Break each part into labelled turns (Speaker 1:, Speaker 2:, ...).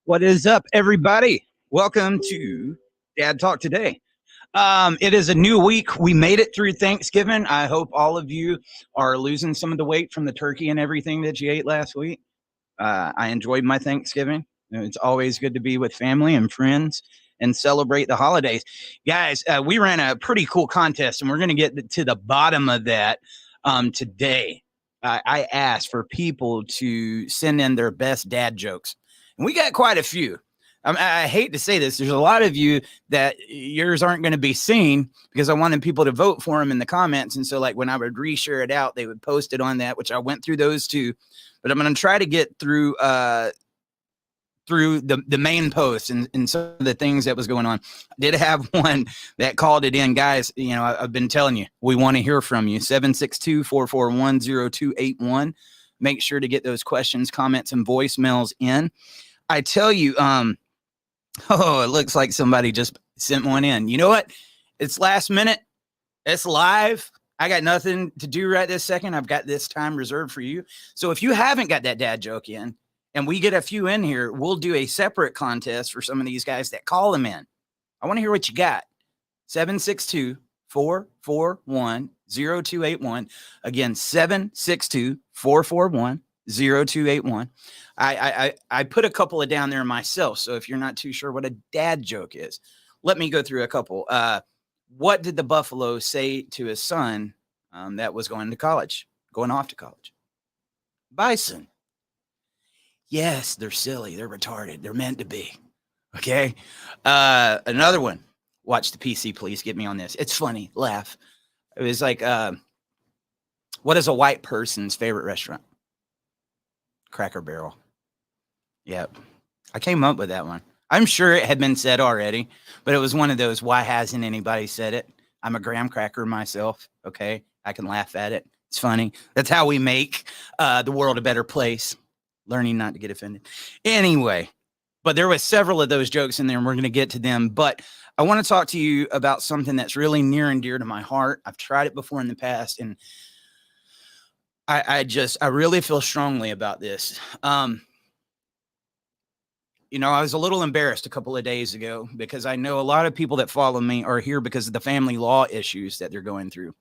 Speaker 1: What is up, everybody? Welcome to Dad Talk Today. It is a new week. We made it through Thanksgiving. I hope all of you are losing some of the weight from the turkey and everything that you ate last week. I enjoyed my Thanksgiving. It's always good to be with family and friends and celebrate the holidays. Guys, we ran a pretty cool contest, and we're going to get to the bottom of that today. I asked for people to send in their best dad jokes. And we got quite a few. I hate to say this. There's a lot of you that yours aren't going to be seen because I wanted people to vote for them in the comments. And so like when I would reshare it out, they would post it on that, which I went through those too. But I'm going to try to get through the main post and some of the things that was going on. I did have one that called it in. Guys, you know, I've been telling you, we want to hear from you. 762-441-0281. Make sure to get those questions, comments, and voicemails in. I tell you, it looks like somebody just sent one in. You know what? It's last minute. It's live. I got nothing to do right this second. I've got this time reserved for you. So if you haven't got that dad joke in and we get a few in here, we'll do a separate contest for some of these guys that call them in. I want to hear what you got. 762-441-0281. Again, 762-441-0281. 0281. I put a couple of down there myself. So if you're not too sure what a dad joke is, let me go through a couple. What did the buffalo say to his son that was going off to college? Bison. Yes, they're silly. They're retarded. They're meant to be. Okay. Another one. Watch the PC, please. Get me on this. It's funny. Laugh. It was like, what is a white person's favorite restaurant? Cracker Barrel. Yep. I came up with that one. I'm sure it had been said already, but it was one of those, why hasn't anybody said it? I'm a graham cracker myself. Okay. I can laugh at it. It's funny. That's how we make the world a better place. Learning not to get offended. Anyway, but there was several of those jokes in there and we're going to get to them. But I want to talk to you about something that's really near and dear to my heart. I've tried it before in the past and I really feel strongly about this. You know, I was a little embarrassed a couple of days ago because I know a lot of people that follow me are here because of the family law issues that they're going through.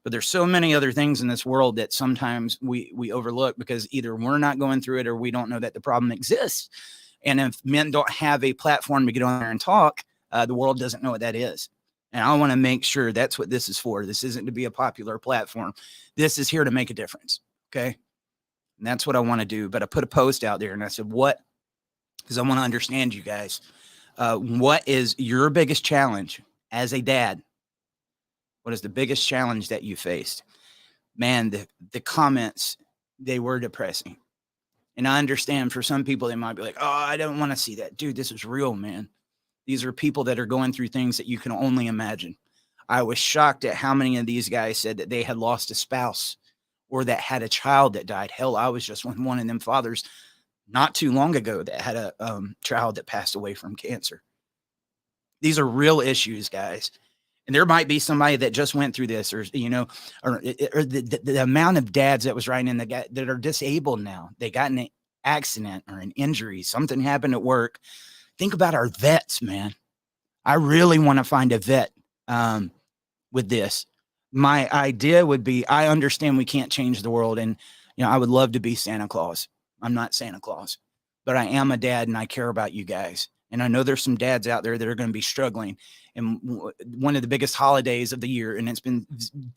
Speaker 1: But there's so many other things in this world that sometimes we overlook because either we're not going through it or we don't know that the problem exists. And if men don't have a platform to get on there and talk, the world doesn't know what that is. And I want to make sure that's what this is for. This isn't to be a popular platform. This is here to make a difference. Okay. And that's what I want to do. But I put a post out there and I said, what? Because I want to understand you guys. What is your biggest challenge as a dad? What is the biggest challenge that you faced? Man, the comments, they were depressing. And I understand for some people, they might be like, oh, I don't want to see that. Dude, this is real, man. These are people that are going through things that you can only imagine. I was shocked at how many of these guys said that they had lost a spouse or that had a child that died. Hell, I was just one of them fathers not too long ago that had a child that passed away from cancer. These are real issues, guys. And there might be somebody that just went through this, or, you know, or the amount of dads that was writing in that are disabled now. They got in an accident or an injury. Something happened at work. Think about our vets, man. I really want to find a vet with this. My idea would be, I understand we can't change the world. And, you know, I would love to be Santa Claus. I'm not Santa Claus, but I am a dad and I care about you guys. And I know there's some dads out there that are going to be struggling. And one of the biggest holidays of the year, and it's been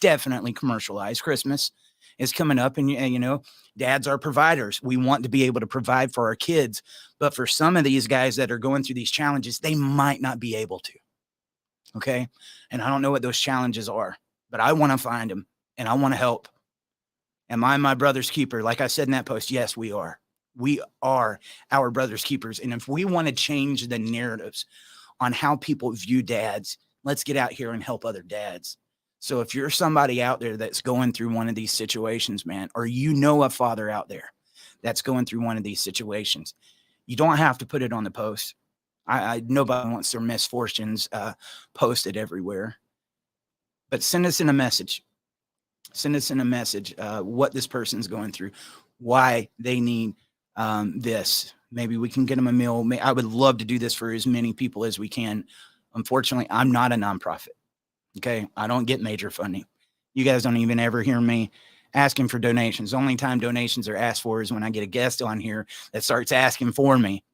Speaker 1: definitely commercialized, Christmas is coming up. And, you know, dads are providers. We want to be able to provide for our kids. But for some of these guys that are going through these challenges, they might not be able to. Okay. And I don't know what those challenges are, but I want to find them and I want to help. Am I my brother's keeper? Like I said in that post, yes, we are. We are our brother's keepers. And if we want to change the narratives on how people view dads, let's get out here and help other dads. So if you're somebody out there that's going through one of these situations, man, or you know a father out there that's going through one of these situations, you don't have to put it on the post. Nobody wants their misfortunes posted everywhere. But send us in a message. Send us in a message what this person's going through, why they need this. Maybe we can get them a meal. I would love to do this for as many people as we can. Unfortunately, I'm not a nonprofit. Okay. I don't get major funding. You guys don't even ever hear me asking for donations. The only time donations are asked for is when I get a guest on here that starts asking for me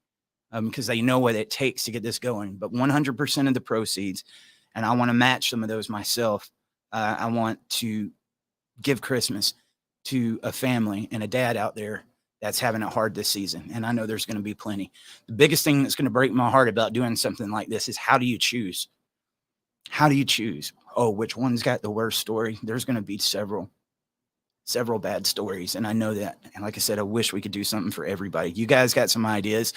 Speaker 1: because they know what it takes to get this going. But 100% of the proceeds, and I want to match some of those myself. I want to give Christmas to a family and a dad out there that's having it hard this season. And I know there's going to be plenty. The biggest thing that's going to break my heart about doing something like this is, how do you choose? How do you choose? Oh, which one's got the worst story? There's going to be several bad stories. And I know that. And like I said, I wish we could do something for everybody. You guys got some ideas.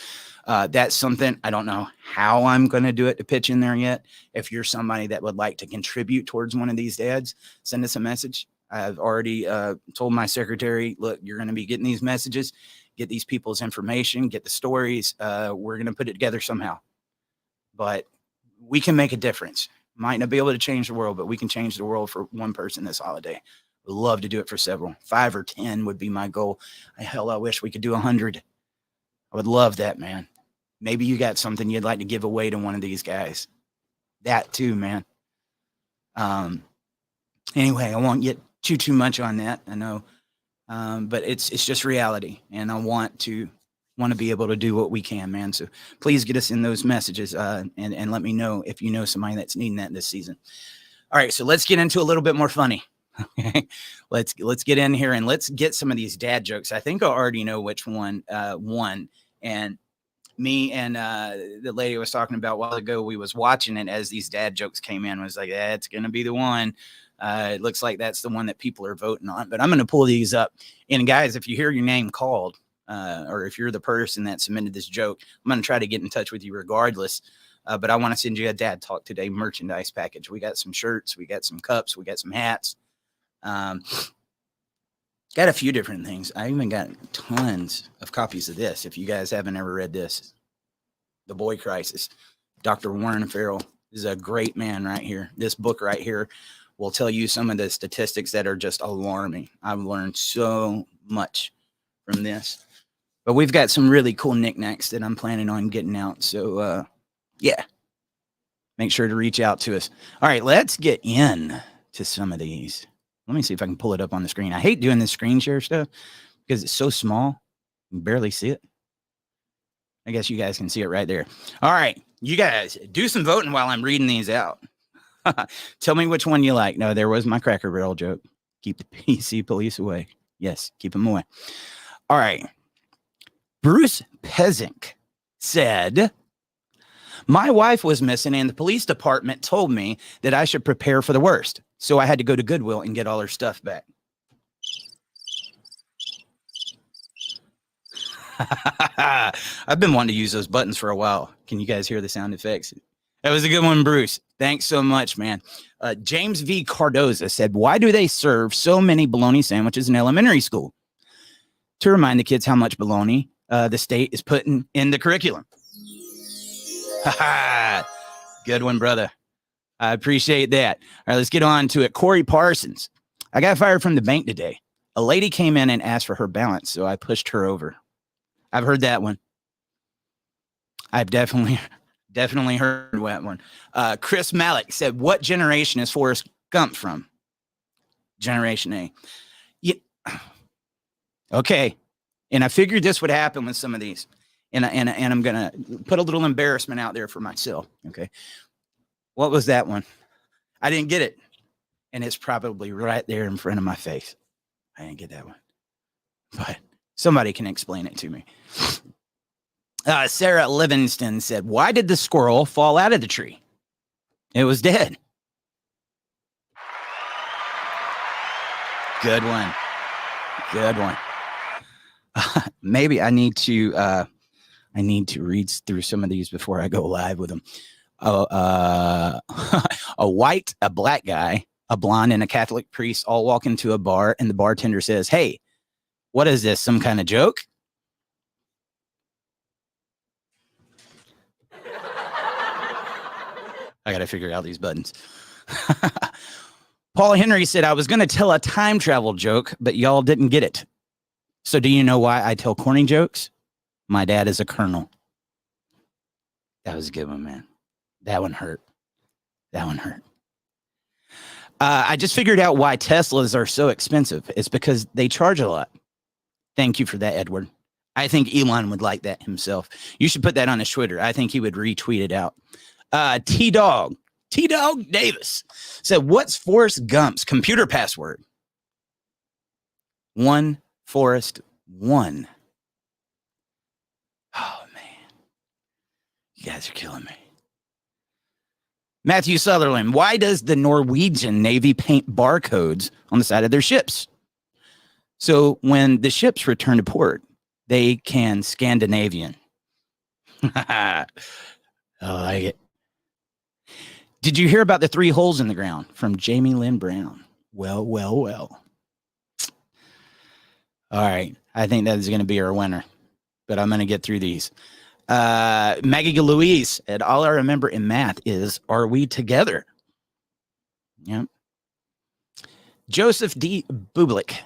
Speaker 1: That's something, I don't know how I'm going to do it to pitch in there yet. If you're somebody that would like to contribute towards one of these dads, send us a message. I've already told my secretary, look, you're going to be getting these messages, get these people's information, get the stories. We're going to put it together somehow. But we can make a difference. Might not be able to change the world, but we can change the world for one person this holiday. Would love to do it for several. 5 or 10 would be my goal. Hell, I wish we could do 100. I would love that, man. Maybe you got something you'd like to give away to one of these guys. That too, man. Anyway, I won't get too much on that. I know, but it's just reality, and I want to be able to do what we can, man. So please get us in those messages and let me know if you know somebody that's needing that this season. All right, so let's get into a little bit more funny. Okay, let's get in here and let's get some of these dad jokes. I think I already know which one won, and me and the lady I was talking about a while ago, we was watching it as these dad jokes came in. Was like, it's gonna be the one. It looks like that's the one that people are voting on. But I'm gonna pull these up. And guys, if you hear your name called, or if you're the person that submitted this joke, I'm gonna try to get in touch with you regardless. But I want to send you a Dad Talk Today merchandise package. We got some shirts, we got some cups, we got some hats. Got a few different things. I even got tons of copies of this. If you guys haven't ever read this, The Boy Crisis, Dr. Warren Farrell is a great man right here. This book right here will tell you some of the statistics that are just alarming. I've learned so much from this. But we've got some really cool knickknacks that I'm planning on getting out. So, yeah, make sure to reach out to us. All right, let's get in to some of these. Let me see if I can pull it up on the screen. I hate doing this screen share stuff because it's so small. You can barely see it. I guess you guys can see it right there. All right, you guys do some voting while I'm reading these out. Tell me which one you like. No, there was my Cracker Barrel joke. Keep the PC police away. Yes, keep them away. All right. Bruce Pezink said, my wife was missing and the police department told me that I should prepare for the worst. So I had to go to Goodwill and get all her stuff back. I've been wanting to use those buttons for a while. Can you guys hear the sound effects? That was a good one, Bruce. Thanks so much, man. James V. Cardoza said, why do they serve so many bologna sandwiches in elementary school? To remind the kids how much bologna the state is putting in the curriculum. Good one, brother. I appreciate that. All right, let's get on to it. Corey Parsons. I got fired from the bank today. A lady came in and asked for her balance, so I pushed her over. I've heard that one. I've definitely heard that one. Chris Malik said, "What generation is Forrest Gump from?" Generation A. Yeah. Okay. And I figured this would happen with some of these. And I'm going to put a little embarrassment out there for myself. Okay. What was that one? I didn't get it. And it's probably right there in front of my face. I didn't get that one. But somebody can explain it to me. Sarah Livingston said, "Why did the squirrel fall out of the tree? It was dead." Good one. Good one. Maybe I need to read through some of these before I go live with them. A white, a black guy, a blonde, and a Catholic priest all walk into a bar, and the bartender says, "Hey, what is this? Some kind of joke?" I got to figure out these buttons. Paul Henry said, "I was going to tell a time travel joke, but y'all didn't get it. So do you know why I tell corny jokes? My dad is a colonel." That was a good one, man. That one hurt. That one hurt. I just figured out why Teslas are so expensive. It's because they charge a lot. Thank you for that, Edward. I think Elon would like that himself. You should put that on his Twitter. I think he would retweet it out. T-Dog Davis said, "What's Forrest Gump's computer password?" 1 Forrest 1. Oh, man. You guys are killing me. Matthew Sutherland, "Why does the Norwegian Navy paint barcodes on the side of their ships? So when the ships return to port, they can Scandinavian." I like it. Did you hear about the 3 holes in the ground? From Jamie Lynn Brown. Well. All right. I think that is going to be our winner, but I'm going to get through these. Maggie Louise said, "All I remember in math is, are we together?" Yep. Joseph D. Bublik.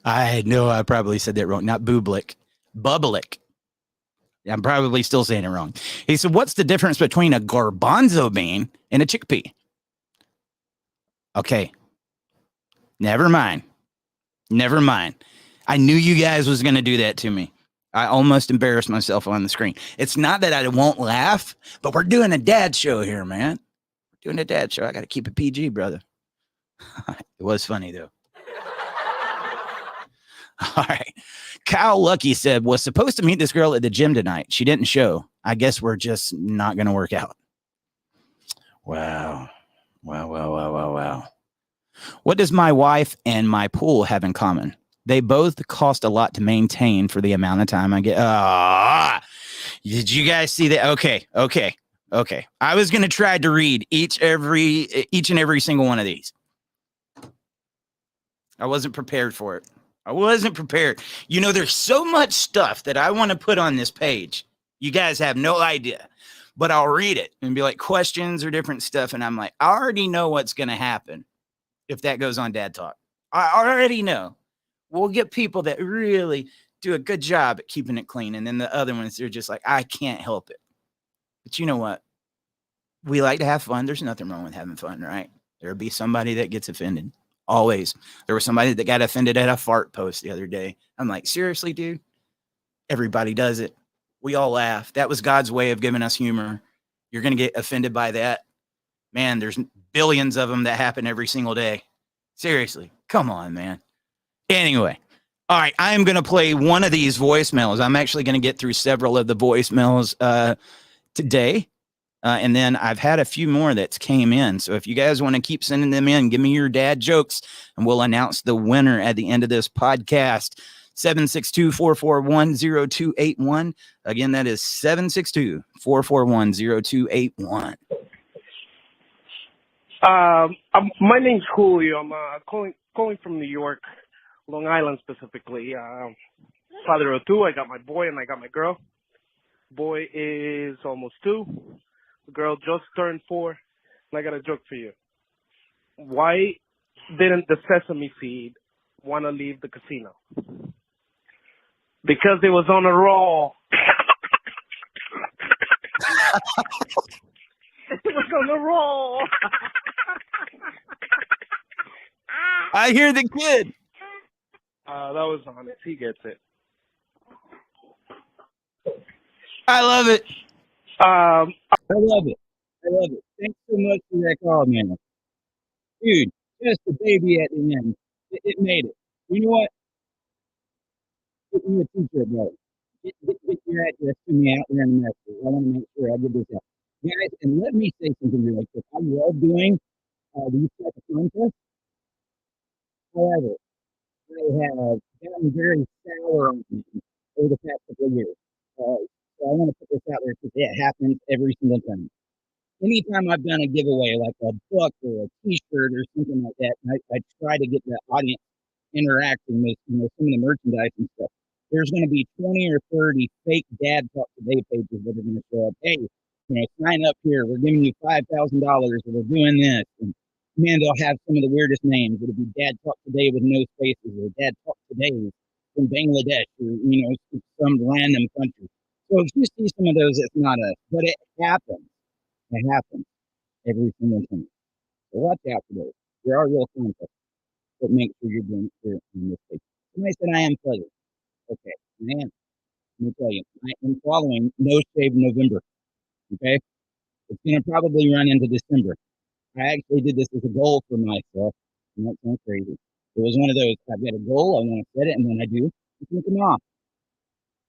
Speaker 1: I know I probably said that wrong. Not Bublik. Bublik. I'm probably still saying it wrong. He said, "What's the difference between a garbanzo bean and a chickpea?" Okay. Never mind. I knew you guys was going to do that to me. I almost embarrassed myself on the screen. It's not that I won't laugh, but we're doing a dad show here, man. We're doing a dad show. I got to keep it PG, brother. It was funny, though. All right. Kyle Lucky said, "Was supposed to meet this girl at the gym tonight. She didn't show. I guess we're just not going to work out." Wow. What does my wife and my pool have in common? They both cost a lot to maintain for the amount of time I get. Did you guys see that? Okay. I was going to try to read each and every single one of these. I wasn't prepared for it. You know, there's so much stuff that I want to put on this page. You guys have no idea. But I'll read it and be like questions or different stuff. And I'm like, I already know what's going to happen if that goes on Dad Talk. I already know. We'll get people that really do a good job at keeping it clean. And then the other ones, they're just like, I can't help it. But you know what? We like to have fun. There's nothing wrong with having fun, right? There'll be somebody that gets offended. Always. There was somebody that got offended at a fart post the other day. I'm like, seriously, dude? Everybody does it. We all laugh. That was God's way of giving us humor. You're going to get offended by that. Man, there's billions of them that happen every single day. Seriously. Come on, man. Anyway. All right. I am going to play one of these voicemails. I'm actually going to get through several of the voicemails today. And then I've had a few more that came in. So if you guys want to keep sending them in, give me your dad jokes and we'll announce the winner at the end of this podcast. 762-441-0281. Again, that is 762-441-0281.
Speaker 2: My name's Julio. I'm calling from New York, Long Island specifically. Father of 2. I got my boy and I got my girl. Boy is almost 2. The girl just turned 4. And I got a joke for you. Why didn't the sesame seed want to leave the casino? Because it was on a roll. It was on a roll.
Speaker 1: I hear the kid.
Speaker 2: That was honest. He gets it.
Speaker 1: I love it.
Speaker 2: Um,
Speaker 1: I love it. I love it. Thanks so much for that call, man. Dude, just a baby at the end. It made it. You know what? Get me a t-shirt, bro. Get your address to me out there in the message. I want to make sure I get this out. Guys, and let me say something really quick. I love doing these type of contests. However, I have gotten very sour on them over the past couple of years. So I want to put this out there because it happens every single time. Anytime I've done a giveaway, like a book or a T-shirt or something like that, I try to get the audience interacting with some of the merchandise and stuff. There's going to be 20 or 30 fake Dad Talk Today pages that are going to show up. Hey, sign up here. We're giving you $5,000, or we're doing this. And man, they'll have some of the weirdest names. It'll be Dad Talk Today with no spaces, or Dad Talk Today from Bangladesh, or some random country. So if you see some of those, it's not us, but it happens. It happens every single time. So watch out for those. There are real contests, but make sure you're doing it in this case. Somebody said I am fuzzy. Okay, man, let me tell you, I am following No Shave November. Okay, it's going to probably run into December. I actually did this as a goal for myself, and that sounds crazy. It was one of those, I've got a goal, I want to set it, and when I do, it's going to come off.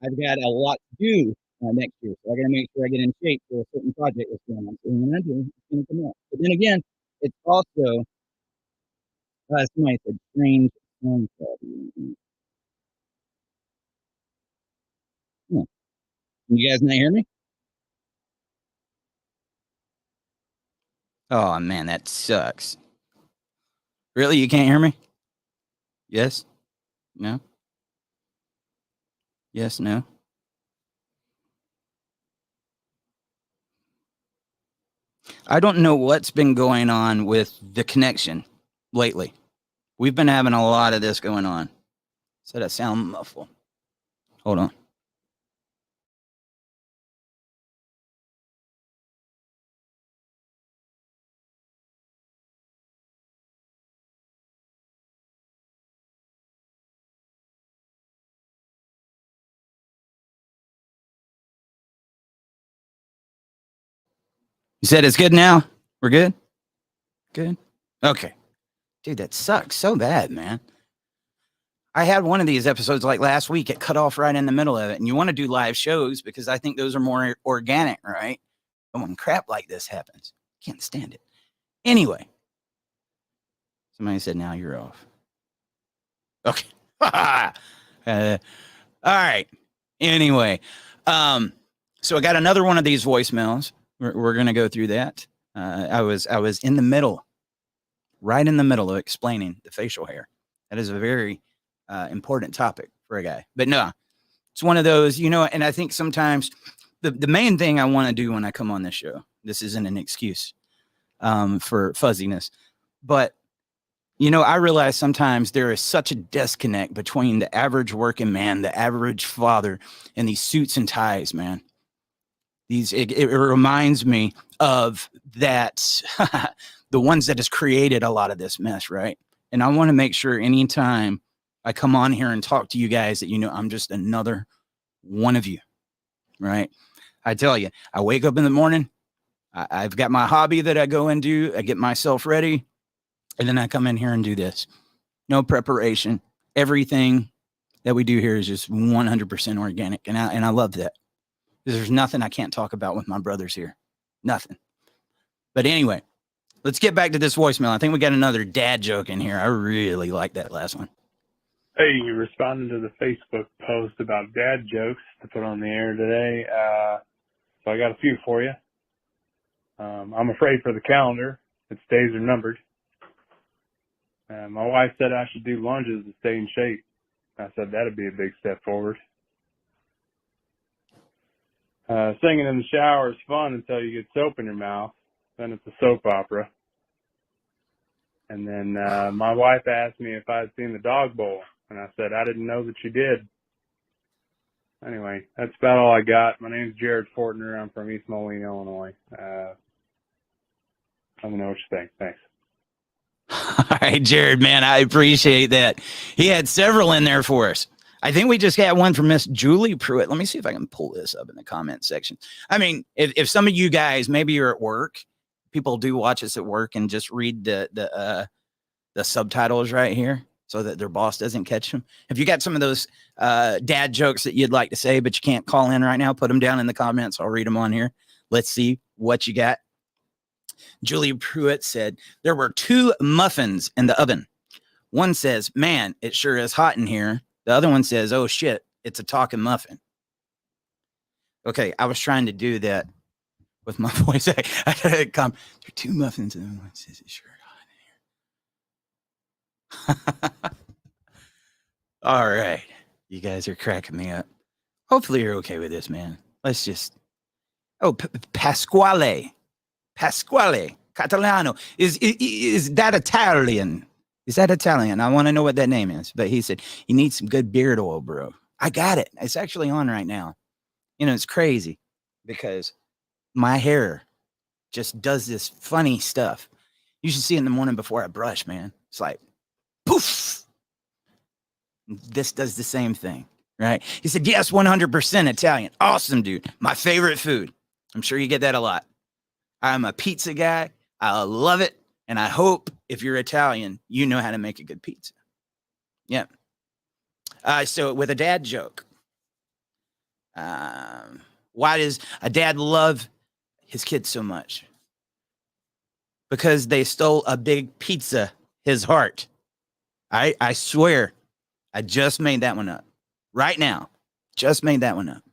Speaker 1: I've got a lot to do next year, so I got to make sure I get in shape for a certain project that's going on. So when I do, it's going to come off. But then again, it's also, somebody said strange phone call. Can you guys not hear me? Oh, man, that sucks. Really? You can't hear me? Yes? No? Yes, no? I don't know what's been going on with the connection lately. We've been having a lot of this going on. So that sound muffled. Hold on. You said it's good now? We're good? Good? Okay. Dude, that sucks so bad, man. I had one of these episodes like last week. It cut off right in the middle of it. And you want to do live shows because I think those are more organic, right? But when crap like this happens, can't stand it. Anyway, somebody said, now you're off. Okay. All right. Anyway, so I got another one of these voicemails. We're going to go through that. I was in the middle, right in the middle of explaining the facial hair. That is a very important topic for a guy. But no, it's one of those, and I think sometimes the main thing I want to do when I come on this show, this isn't an excuse for fuzziness, but I realize sometimes there is such a disconnect between the average working man, the average father, and these suits and ties, man. It reminds me of that, the ones that has created a lot of this mess, right? And I want to make sure anytime I come on here and talk to you guys that I'm just another one of you, right? I tell you, I wake up in the morning, I've got my hobby that I go and do, I get myself ready, and then I come in here and do this. No preparation. Everything that we do here is just 100% organic, and I love that. There's nothing I can't talk about with my brothers here. Nothing. But anyway, let's get back to this voicemail. I think we got another dad joke in here. I really like that last one.
Speaker 3: Hey, you responding to the Facebook post about dad jokes to put on the air today. So I got a few for you. I'm afraid for the calendar. Its days are numbered. My wife said I should do lunges to stay in shape. I said that'd be a big step forward. Singing in the shower is fun until you get soap in your mouth. Then it's a soap opera. And then my wife asked me if I had seen the Dog Bowl, and I said I didn't know that you did. Anyway, that's about all I got. My name's Jared Fortner. I'm from East Moline, Illinois. Let me know what you think. Thanks.
Speaker 1: All right, Jared, man, I appreciate that. He had several in there for us. I think we just got one from Miss Julie Pruitt. Let me see if I can pull this up in the comment section. I mean, if some of you guys, maybe you're at work, people do watch us at work and just read the subtitles right here so that their boss doesn't catch them. If you got some of those dad jokes that you'd like to say, but you can't call in right now, put them down in the comments. I'll read them on here. Let's see what you got. Julie Pruitt said, there were 2 muffins in the oven. One says, man, it sure is hot in here. The other one says, oh shit, it's a talking muffin. Okay, I was trying to do that with my voice. I had to come. There are 2 muffins and one says it's sure hot in here. All right. You guys are cracking me up. Hopefully you're okay with this, man. Let's just. Oh, Pasquale Catalano. Is that Italian? Is that Italian? I want to know what that name is. But he said, you need some good beard oil, bro. I got it. It's actually on right now. You know, it's crazy because my hair just does this funny stuff. You should see it in the morning before I brush, man. It's like, poof. This does the same thing, right? He said, yes, 100% Italian. Awesome, dude. My favorite food. I'm sure you get that a lot. I'm a pizza guy. I love it. And I hope if you're Italian, you know how to make a good pizza. Yeah. So with a dad joke, why does a dad love his kids so much? Because they stole a big pizza, his heart. I swear, I just made that one up. Right now, just made that one up.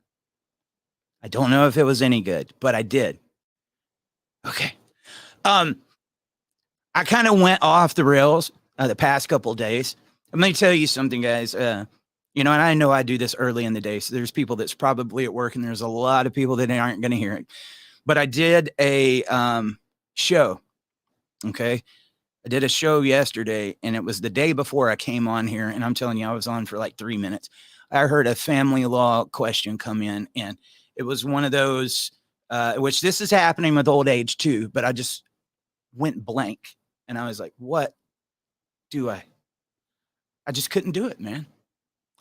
Speaker 1: I don't know if it was any good, but I did. Okay. I kind of went off the rails the past couple of days. Let me tell you something, guys. You know, and I know I do this early in the day, so there's people that's probably at work, and there's a lot of people that aren't going to hear it. But I did a show, okay? I did a show yesterday, and it was the day before I came on here, and I'm telling you, I was on for like 3 minutes. I heard a family law question come in, and it was one of those, which this is happening with old age too, but I just went blank, and I was like, what do I just couldn't do it, man.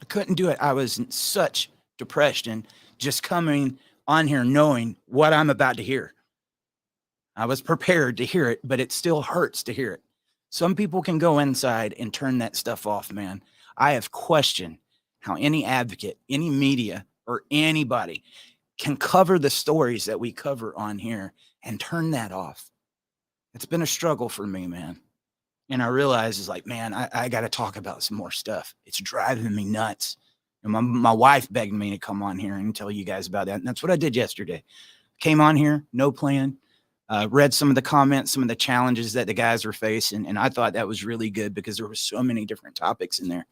Speaker 1: I couldn't do it. I was in such depression just coming on here knowing what I'm about to hear. I was prepared to hear it, but it still hurts to hear it. Some people can go inside and turn that stuff off, man. I have questioned how any advocate, any media, or anybody can cover the stories that we cover on here and turn that off. It's been a struggle for me, man. And I realize it's like, man, I got to talk about some more stuff. It's driving me nuts. And my wife begged me to come on here and tell you guys about that. And that's what I did yesterday. Came on here, no plan. Read some of the comments, some of the challenges that the guys were facing. And I thought that was really good because there were so many different topics in there.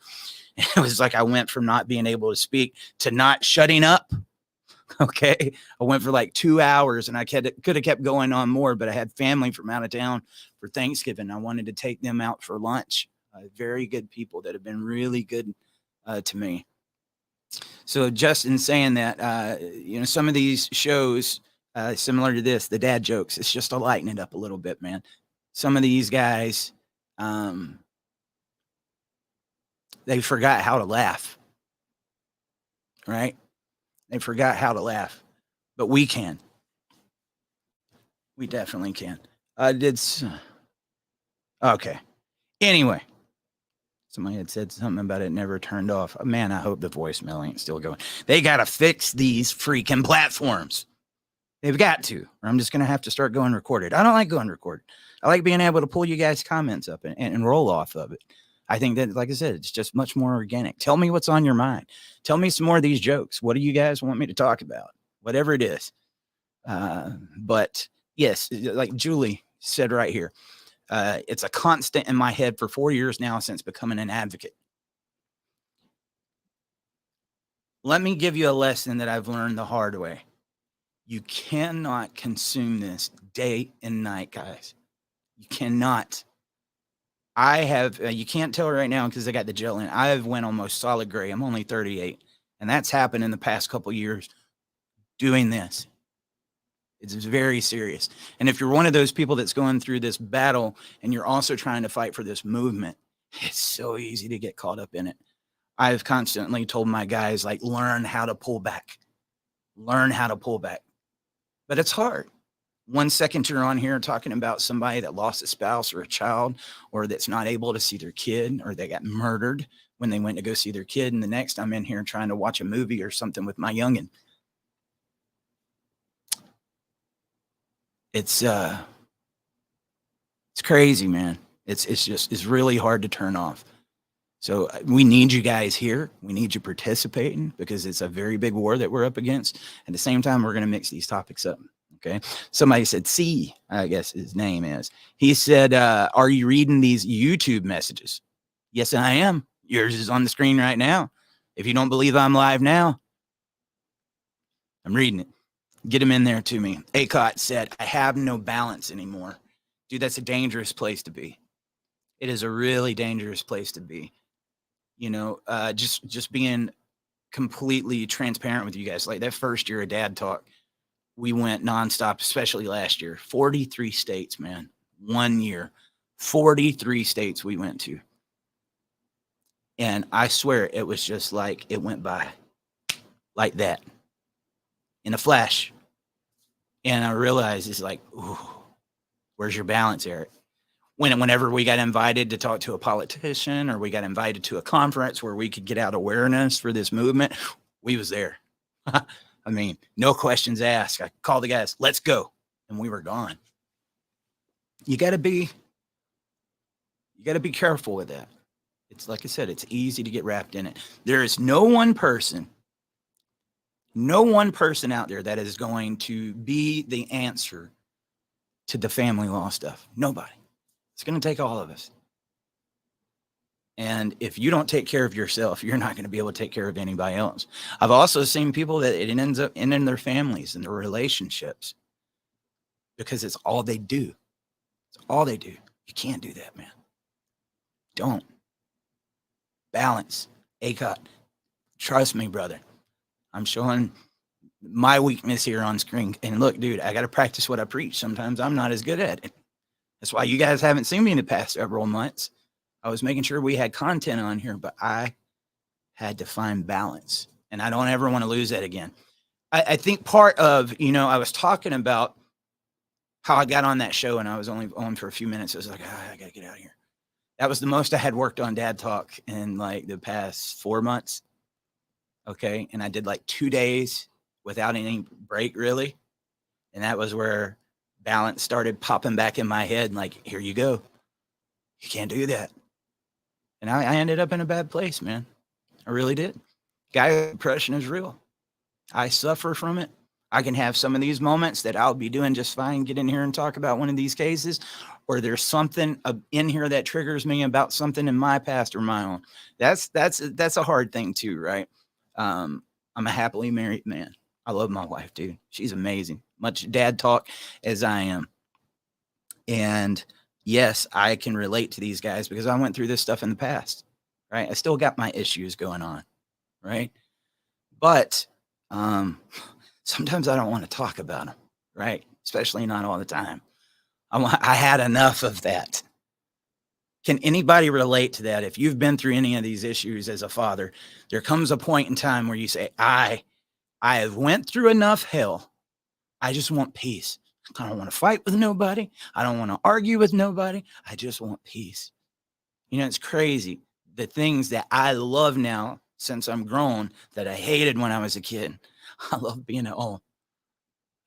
Speaker 1: And it was like I went from not being able to speak to not shutting up. Okay. I went for like 2 hours, and I could have kept going on more, but I had family from out of town for Thanksgiving. I wanted to take them out for lunch. Very good people that have been really good to me. So just in saying that, you know, some of these shows, similar to this, the dad jokes, it's just to lighten it up a little bit, man. Some of these guys, they forgot how to laugh, right? They forgot how to laugh, but we can. We definitely can. Okay. Anyway, somebody had said something about it never turned off. Man, I hope the voicemail ain't still going. They got to fix these freaking platforms. They've got to, or I'm just going to have to start going recorded. I don't like going recorded. I like being able to pull you guys' comments up and roll off of it. I think that, like I said, it's just much more organic. Tell me what's on your mind. Tell me some more of these jokes. What do you guys want me to talk about? Whatever it is. But yes, like Julie said right here, it's a constant in my head for 4 years now since becoming an advocate. Let me give you a lesson that I've learned the hard way. You cannot consume this day and night, guys. You cannot. I have, you can't tell right now because I got the gel in. I have went almost solid gray. I'm only 38. And that's happened in the past couple years doing this. It's very serious. And if you're one of those people that's going through this battle and you're also trying to fight for this movement, it's so easy to get caught up in it. I've constantly told my guys, like, learn how to pull back. Learn how to pull back. But it's hard. 1 second you're on here talking about somebody that lost a spouse or a child, or that's not able to see their kid, or they got murdered when they went to go see their kid. And the next I'm in here trying to watch a movie or something with my youngin'. It's crazy, man. It's really hard to turn off. So we need you guys here. We need you participating because it's a very big war that we're up against. At the same time, we're going to mix these topics up. Okay. Somebody said, C, I guess his name is. He said, are you reading these YouTube messages? Yes, I am. Yours is on the screen right now. If you don't believe I'm live now, I'm reading it. Get them in there to me. Acot said, I have no balance anymore. Dude, that's a dangerous place to be. It is a really dangerous place to be. You know, just being completely transparent with you guys. Like that first year of Dad Talk, we went nonstop, especially last year. 43 states, man. 1 year. 43 states we went to. And I swear it was just like it went by like that in a flash. And I realized it's like, ooh, where's your balance, Eric? Whenever we got invited to talk to a politician or we got invited to a conference where we could get out awareness for this movement, we was there. I mean, no questions asked. I called the guys, let's go. And we were gone. You got to be careful with that. It's like I said, it's easy to get wrapped in it. There is no one person out there that is going to be the answer to the family law stuff. Nobody. It's going to take all of us. And if you don't take care of yourself, you're not going to be able to take care of anybody else. I've also seen people that it ends up ending their families and their relationships because it's all they do. It's all they do. You can't do that, man. Don't. Balance. ACOT. Trust me, brother. I'm showing my weakness here on screen. And look, dude, I got to practice what I preach. Sometimes I'm not as good at it. That's why you guys haven't seen me in the past several months. I was making sure we had content on here, but I had to find balance. And I don't ever want to lose that again. I think part of, I was talking about how I got on that show and I was only on for a few minutes. I was like, I got to get out of here. That was the most I had worked on Dad Talk in like the past 4 months. Okay. And I did like 2 days without any break, really. And that was where balance started popping back in my head. Like, here you go. You can't do that. And I ended up in a bad place, man. I really did. Guy depression is real. I suffer from it. I can have some of these moments that I'll be doing just fine, get in here and talk about one of these cases, or there's something in here that triggers me about something in my past or my own. That's a hard thing too, right? I'm a happily married man. I love my wife, dude. She's amazing. Much Dad Talk as I am. And yes, I can relate to these guys because I went through this stuff in the past, right? I still got my issues going on, right? But sometimes I don't want to talk about them, right? Especially not all the time. I had enough of that. Can anybody relate to that? If you've been through any of these issues as a father, there comes a point in time where you say, I have went through enough hell. I just want peace. I don't want to fight with nobody. I don't want to argue with nobody. I just want peace. It's crazy. The things that I love now since I'm grown that I hated when I was a kid. I love being at home.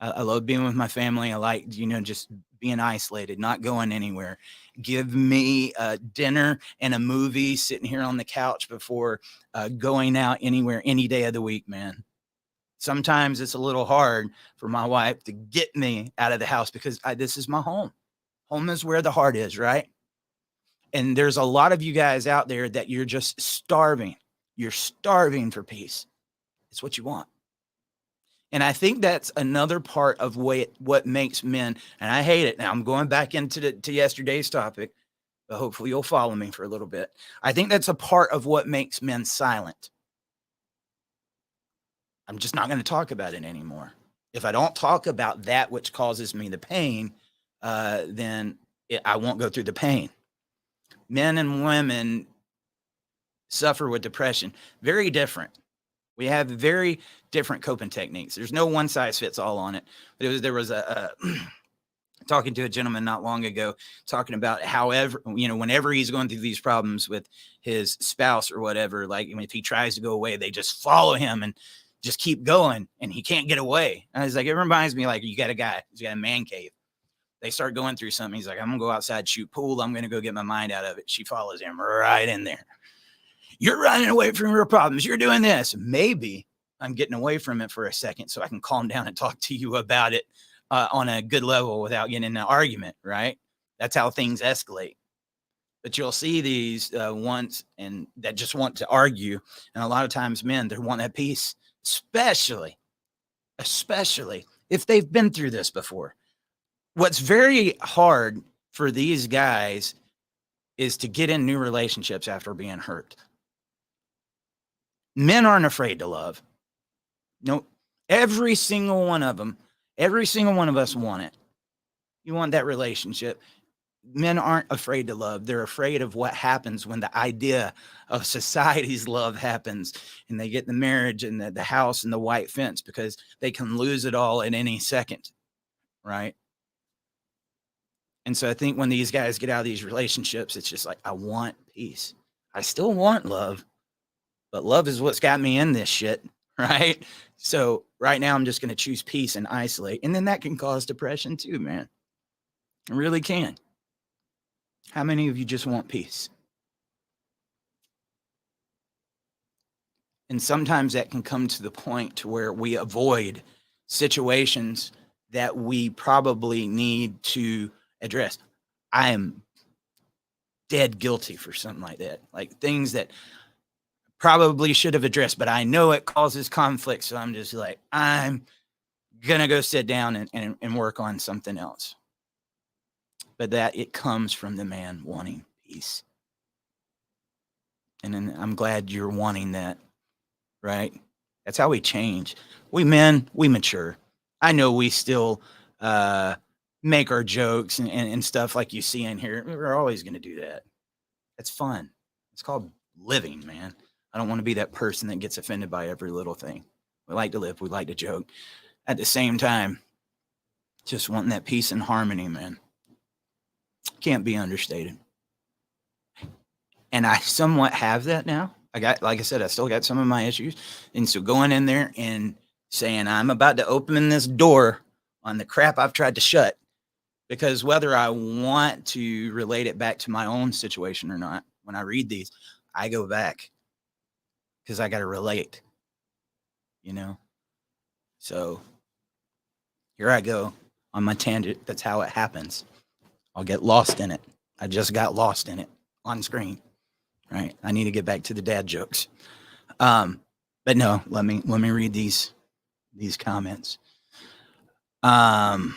Speaker 1: I love being with my family. I like, just being isolated, not going anywhere. Give me a dinner and a movie sitting here on the couch before going out anywhere any day of the week, man. Sometimes it's a little hard for my wife to get me out of the house because this is my home. Home is where the heart is, right? And there's a lot of you guys out there that you're just starving. You're starving for peace. It's what you want. And I think that's another part of what makes men, and I hate it. Now I'm going back to yesterday's topic, but hopefully you'll follow me for a little bit. I think that's a part of what makes men silent. I'm just not going to talk about it anymore. If I don't talk about that which causes me the pain, then I won't go through the pain. Men and women suffer with depression. Very different. We have very different coping techniques. There's no one size fits all on it. But there was a talking to a gentleman not long ago, talking about however, whenever he's going through these problems with his spouse or whatever, like if he tries to go away, they just follow him and just keep going and he can't get away. And I was like, it reminds me, like, you got a guy who's got a man cave. They start going through something. He's like, I'm gonna go outside, shoot pool. I'm gonna go get my mind out of it. She follows him right in there. You're running away from your problems. You're doing this. Maybe I'm getting away from it for a second so I can calm down and talk to you about it on a good level without getting in an argument, right? That's how things escalate. But you'll see these ones and that just want to argue. And a lot of times men, they want that peace, especially if they've been through this before. What's very hard for these guys is to get in new relationships after being hurt. Men aren't afraid to love. No, every single one of them, every single one of us want it. You want that relationship. Men aren't afraid to love. They're afraid of what happens when the idea of society's love happens and they get the marriage and the house and the white fence, because they can lose it all at any second, right? And so I think when these guys get out of these relationships, it's just like, I want peace. I still want love, but love is what's got me in this shit, right? So right now I'm just going to choose peace and isolate. And then that can cause depression too, man. It really can. How many of you just want peace? And sometimes that can come to the point to where we avoid situations that we probably need to address. I am dead guilty for something like that. Like things that probably should have addressed, but I know it causes conflict. So I'm just like, I'm going to go sit down and work on something else. But that it comes from the man wanting peace. And then I'm glad you're wanting that, right? That's how we change. We men, we mature. I know we still make our jokes and stuff like you see in here. We're always going to do that. That's fun. It's called living, man. I don't want to be that person that gets offended by every little thing. We like to live. We like to joke. At the same time, just wanting that peace and harmony, man. Can't be understated. And I somewhat have that now. Like I said, I still got some of my issues. And so going in there and saying, I'm about to open this door on the crap I've tried to shut, because whether I want to relate it back to my own situation or not, when I read these, I go back because I got to relate, So here I go on my tangent. That's how it happens. I'll get lost in it. I just got lost in it on screen, right? I need to get back to the dad jokes. But no, let me read these comments. Pasquale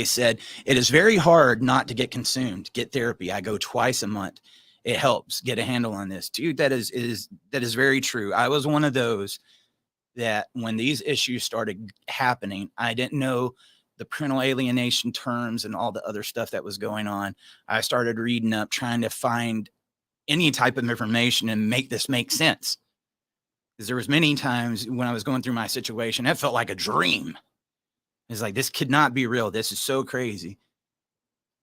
Speaker 1: said, it is very hard not to get consumed. Get therapy. I go twice a month. It helps get a handle on this. Dude, that is very true. I was one of those that when these issues started happening, I didn't know the parental alienation terms and all the other stuff that was going on. I started reading up, trying to find any type of information and make this make sense. Because there was many times when I was going through my situation, it felt like a dream. It's like, this could not be real. This is so crazy.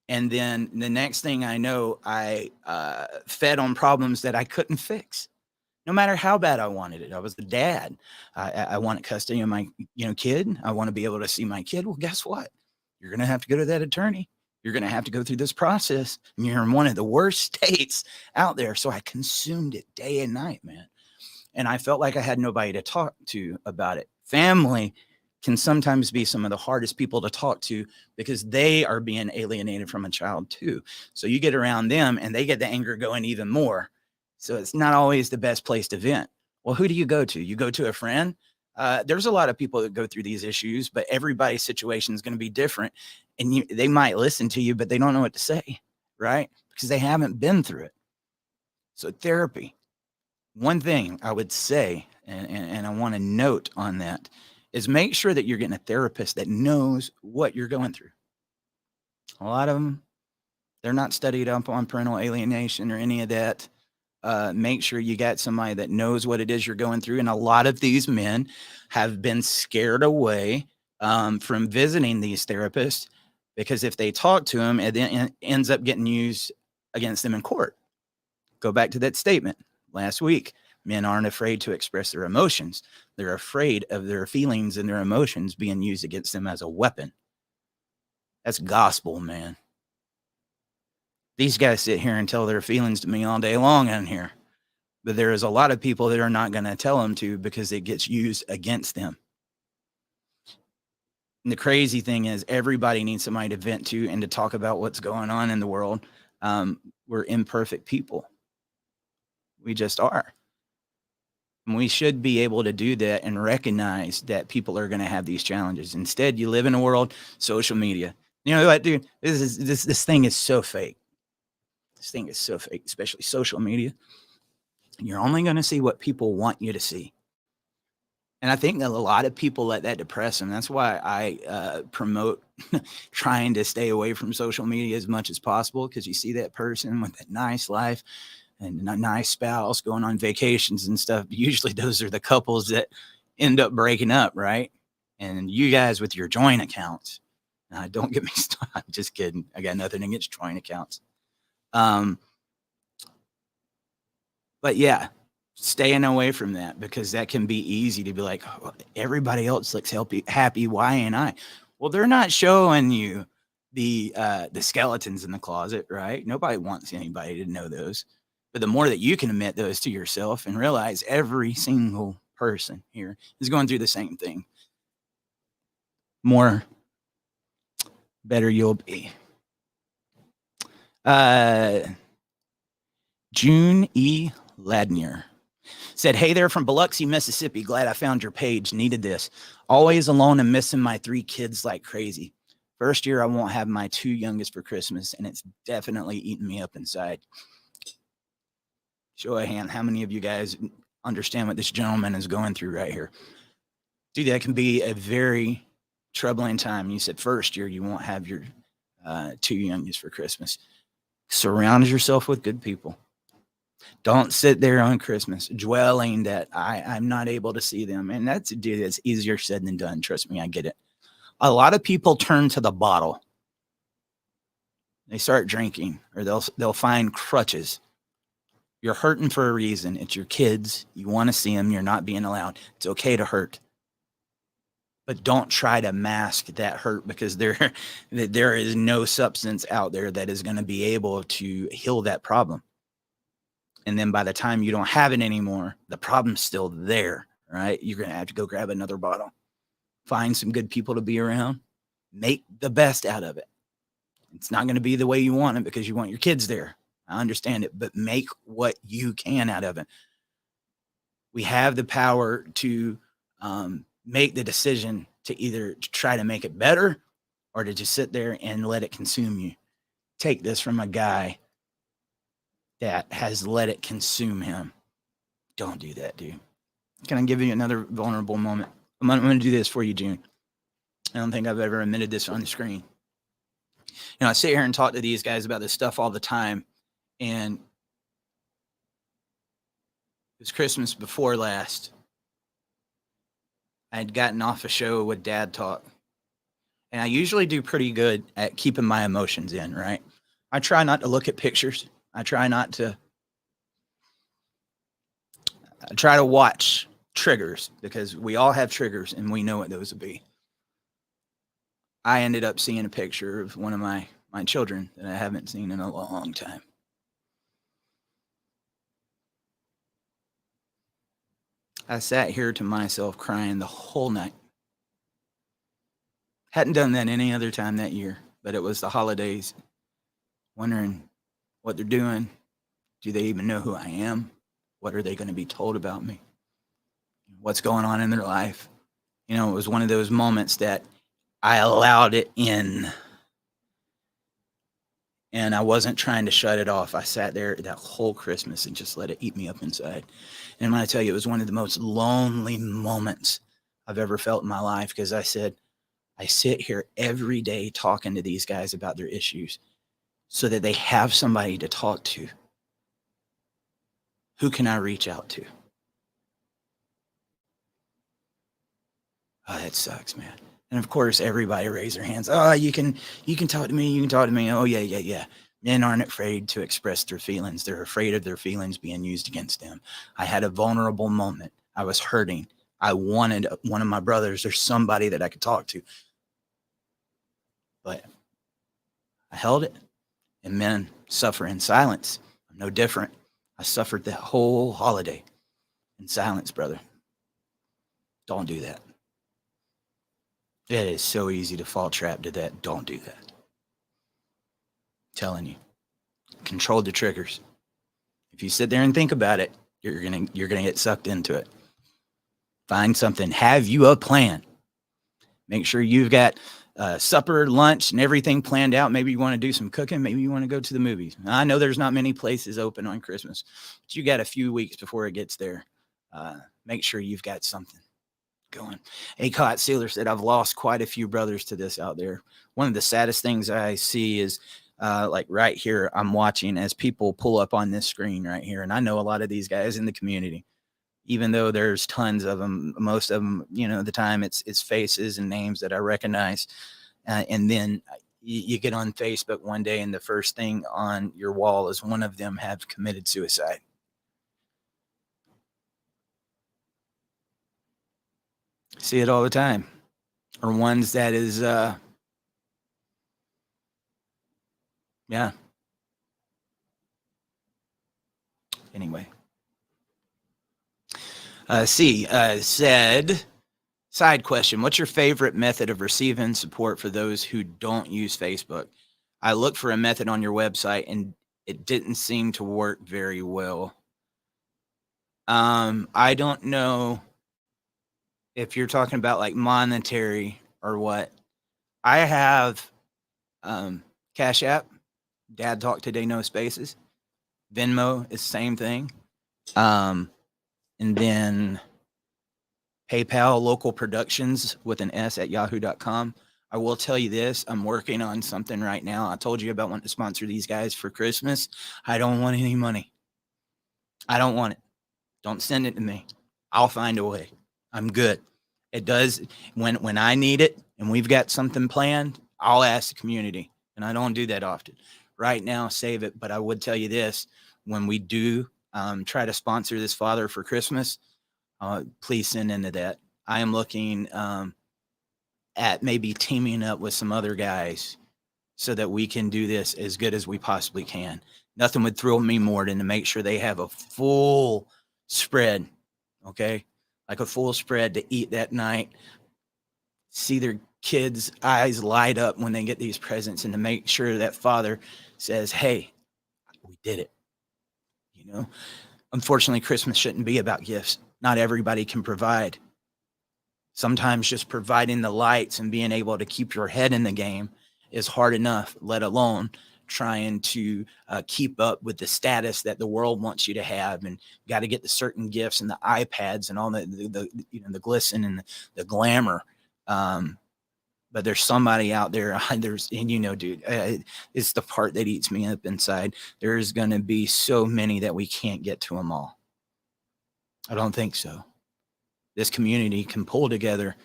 Speaker 1: And then the next thing I know, I fed on problems that I couldn't fix, no matter how bad I wanted it. I was the dad. I wanted custody of my kid. I want to be able to see my kid. Well, guess what? You're going to have to go to that attorney. You're going to have to go through this process. And you're in one of the worst states out there. So I consumed it day and night, man. And I felt like I had nobody to talk to about it. Family can sometimes be some of the hardest people to talk to because they are being alienated from a child too. So you get around them and they get the anger going even more. So it's not always the best place to vent. Well, who do you go to? You go to a friend? There's a lot of people that go through these issues, but everybody's situation is going to be different. And they might listen to you, but they don't know what to say, right? Because they haven't been through it. So therapy, one thing I would say, and I want to note on that, is make sure that you're getting a therapist that knows what you're going through. A lot of them, they're not studied up on parental alienation or any of that. Make sure you got somebody that knows what it is you're going through. And a lot of these men have been scared away from visiting these therapists, because if they talk to them, it then ends up getting used against them in court. Go back to that statement last week. Men aren't afraid to express their emotions. They're afraid of their feelings and their emotions being used against them as a weapon. That's gospel, man. These guys sit here and tell their feelings to me all day long in here. But there is a lot of people that are not going to tell them to, because it gets used against them. And the crazy thing is, everybody needs somebody to vent to and to talk about what's going on in the world. We're imperfect people. We just are. And we should be able to do that and recognize that people are going to have these challenges. Instead, you live in a world, social media. You know what, dude? This thing is so fake. This thing is so fake, especially social media. You're only going to see what people want you to see. And I think that a lot of people let that depress them. That's why I promote trying to stay away from social media as much as possible, because you see that person with that nice life and a nice spouse going on vacations and stuff. Usually those are the couples that end up breaking up, right? And you guys with your joint accounts. Don't get me started. I'm just kidding. I got nothing against joint accounts. But yeah, staying away from that, because that can be easy to be like, oh, everybody else looks happy. Why ain't I? Well, they're not showing you the skeletons in the closet, right? Nobody wants anybody to know those. But the more that you can admit those to yourself and realize every single person here is going through the same thing, better you'll be. June E. Ladnier said, hey there from Biloxi, Mississippi. Glad I found your page. Needed this. Always alone and missing my 3 kids like crazy. First year, I won't have my 2 youngest for Christmas, and it's definitely eating me up inside. Show of hand, how many of you guys understand what this gentleman is going through right here? Dude, that can be a very troubling time. You said first year, you won't have your 2 youngest for Christmas. Surround yourself with good people. Don't sit there on Christmas dwelling that I'm not able to see them. And that's easier said than done. Trust me, I get it. A lot of people turn to the bottle. They start drinking, or they'll find crutches. You're hurting for a reason. It's your kids. You want to see them. You're not being allowed. It's okay to hurt. But don't try to mask that hurt, because there is no substance out there that is going to be able to heal that problem. And then by the time you don't have it anymore, the problem's still there, right? You're going to have to go grab another bottle. Find some good people to be around. Make the best out of it. It's not going to be the way you want it because you want your kids there. I understand it, but make what you can out of it. We have the power to make the decision to either try to make it better or to just sit there and let it consume you. Take this from a guy that has let it consume him. Don't do that, dude. Can I give you another vulnerable moment? I'm going to do this for you, June. I don't think I've ever admitted this on the screen. I sit here and talk to these guys about this stuff all the time. And it was Christmas before last. I had gotten off a show with Dad Talk. And I usually do pretty good at keeping my emotions in, right? I try not to look at pictures. I try to watch triggers, because we all have triggers and we know what those would be. I ended up seeing a picture of one of my children that I haven't seen in a long time. I sat here to myself crying the whole night. Hadn't done that any other time that year, but it was the holidays. Wondering what they're doing. Do they even know who I am? What are they going to be told about me? what's going on in their life. You know, it was one of those moments that I allowed it in, and I wasn't trying to shut it off. I sat there that whole Christmas and just let it eat me up inside. And when I tell you, it was one of the most lonely moments I've ever felt in my life, because I said, I sit here every day talking to these guys about their issues so that they have somebody to talk to. Who can I reach out to? Oh, that sucks, man. And of course, everybody raised their hands. Oh, you can talk to me. You can talk to me. Oh, yeah. Men aren't afraid to express their feelings. They're afraid of their feelings being used against them. I had a vulnerable moment. I was hurting. I wanted one of my brothers or somebody that I could talk to. But I held it, and men suffer in silence. I'm no different. I suffered that whole holiday in silence, brother. Don't do that. It is so easy to fall trap to that. Don't do that. I'm telling you, control the triggers. If you sit there and think about it, you're gonna get sucked into it. Find something. Have you a plan? Make sure you've got supper, lunch, and everything planned out. Maybe you want to do some cooking. Maybe you want to go to the movies. I know there's not many places open on Christmas, but you got a few weeks before it gets there. Make sure you've got something going. Acot Sealer said, I've lost quite a few brothers to this out there. One of the saddest things I see is like right here, I'm watching as people pull up on this screen right here. And I know a lot of these guys in the community, even though there's tons of them, most of them, you know, the time it's faces and names that I recognize. And then you get on Facebook one day and the first thing on your wall is one of them have committed suicide. See it all the time. Or ones that is, yeah. Anyway. Said, side question, what's your favorite method of receiving support for those who don't use Facebook? I looked for a method on your website and it didn't seem to work very well. I don't know if you're talking about like monetary or what. I have Cash App, Dad Talk Today, no spaces. Venmo is the same thing. And then PayPal, Local Productions with an S at yahoo.com. I will tell you this, I'm working on something right now. I told you about wanting to sponsor these guys for Christmas. I don't want any money. I don't want it. Don't send it to me. I'll find a way. I'm good. It does, when I need it and we've got something planned, I'll ask the community. And I don't do that often. Right now, save it. But I would tell you this, when we do try to sponsor this father for Christmas, please send into that. I am looking at maybe teaming up with some other guys so that we can do this as good as we possibly can. Nothing would thrill me more than to make sure they have a full spread, okay? Like a full spread to eat that night, see their kids' eyes light up when they get these presents, and to make sure that father says, hey, we did it. You know, unfortunately, Christmas shouldn't be about gifts. Not everybody can provide. Sometimes just providing the lights and being able to keep your head in the game is hard enough, let alone trying to keep up with the status that the world wants you to have, and got to get the certain gifts and the iPads and all the you know, the glisten and the glamour. But there's somebody out there, and you know, dude, it's the part that eats me up inside. There's going to be so many that we can't get to them all. I don't think so. This community can pull together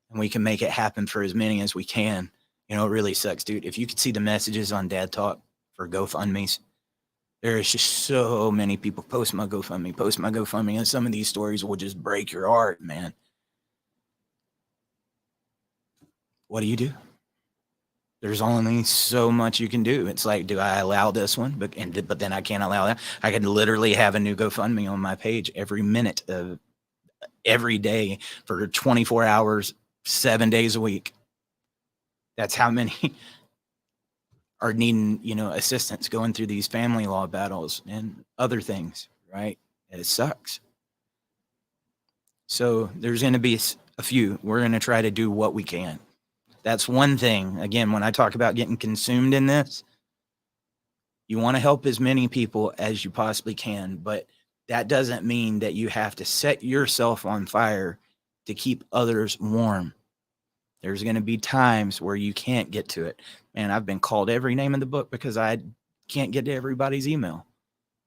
Speaker 1: and we can make it happen for as many as we can. You know, it really sucks, dude. If you could see the messages on Dad Talk for GoFundMe's, there is just so many people post my GoFundMe, and some of these stories will just break your heart, man. What do? There's only so much you can do. It's like, do I allow this one? But then I can't allow that. I could literally have a new GoFundMe on my page every minute of every day for 24 hours, 7 days a week. That's how many are needing, you know, assistance going through these family law battles and other things, right? And it sucks. So there's going to be a few. We're going to try to do what we can. That's one thing. Again, when I talk about getting consumed in this, you want to help as many people as you possibly can, but that doesn't mean that you have to set yourself on fire to keep others warm. There's going to be times where you can't get to it. Man, I've been called every name in the book because I can't get to everybody's email.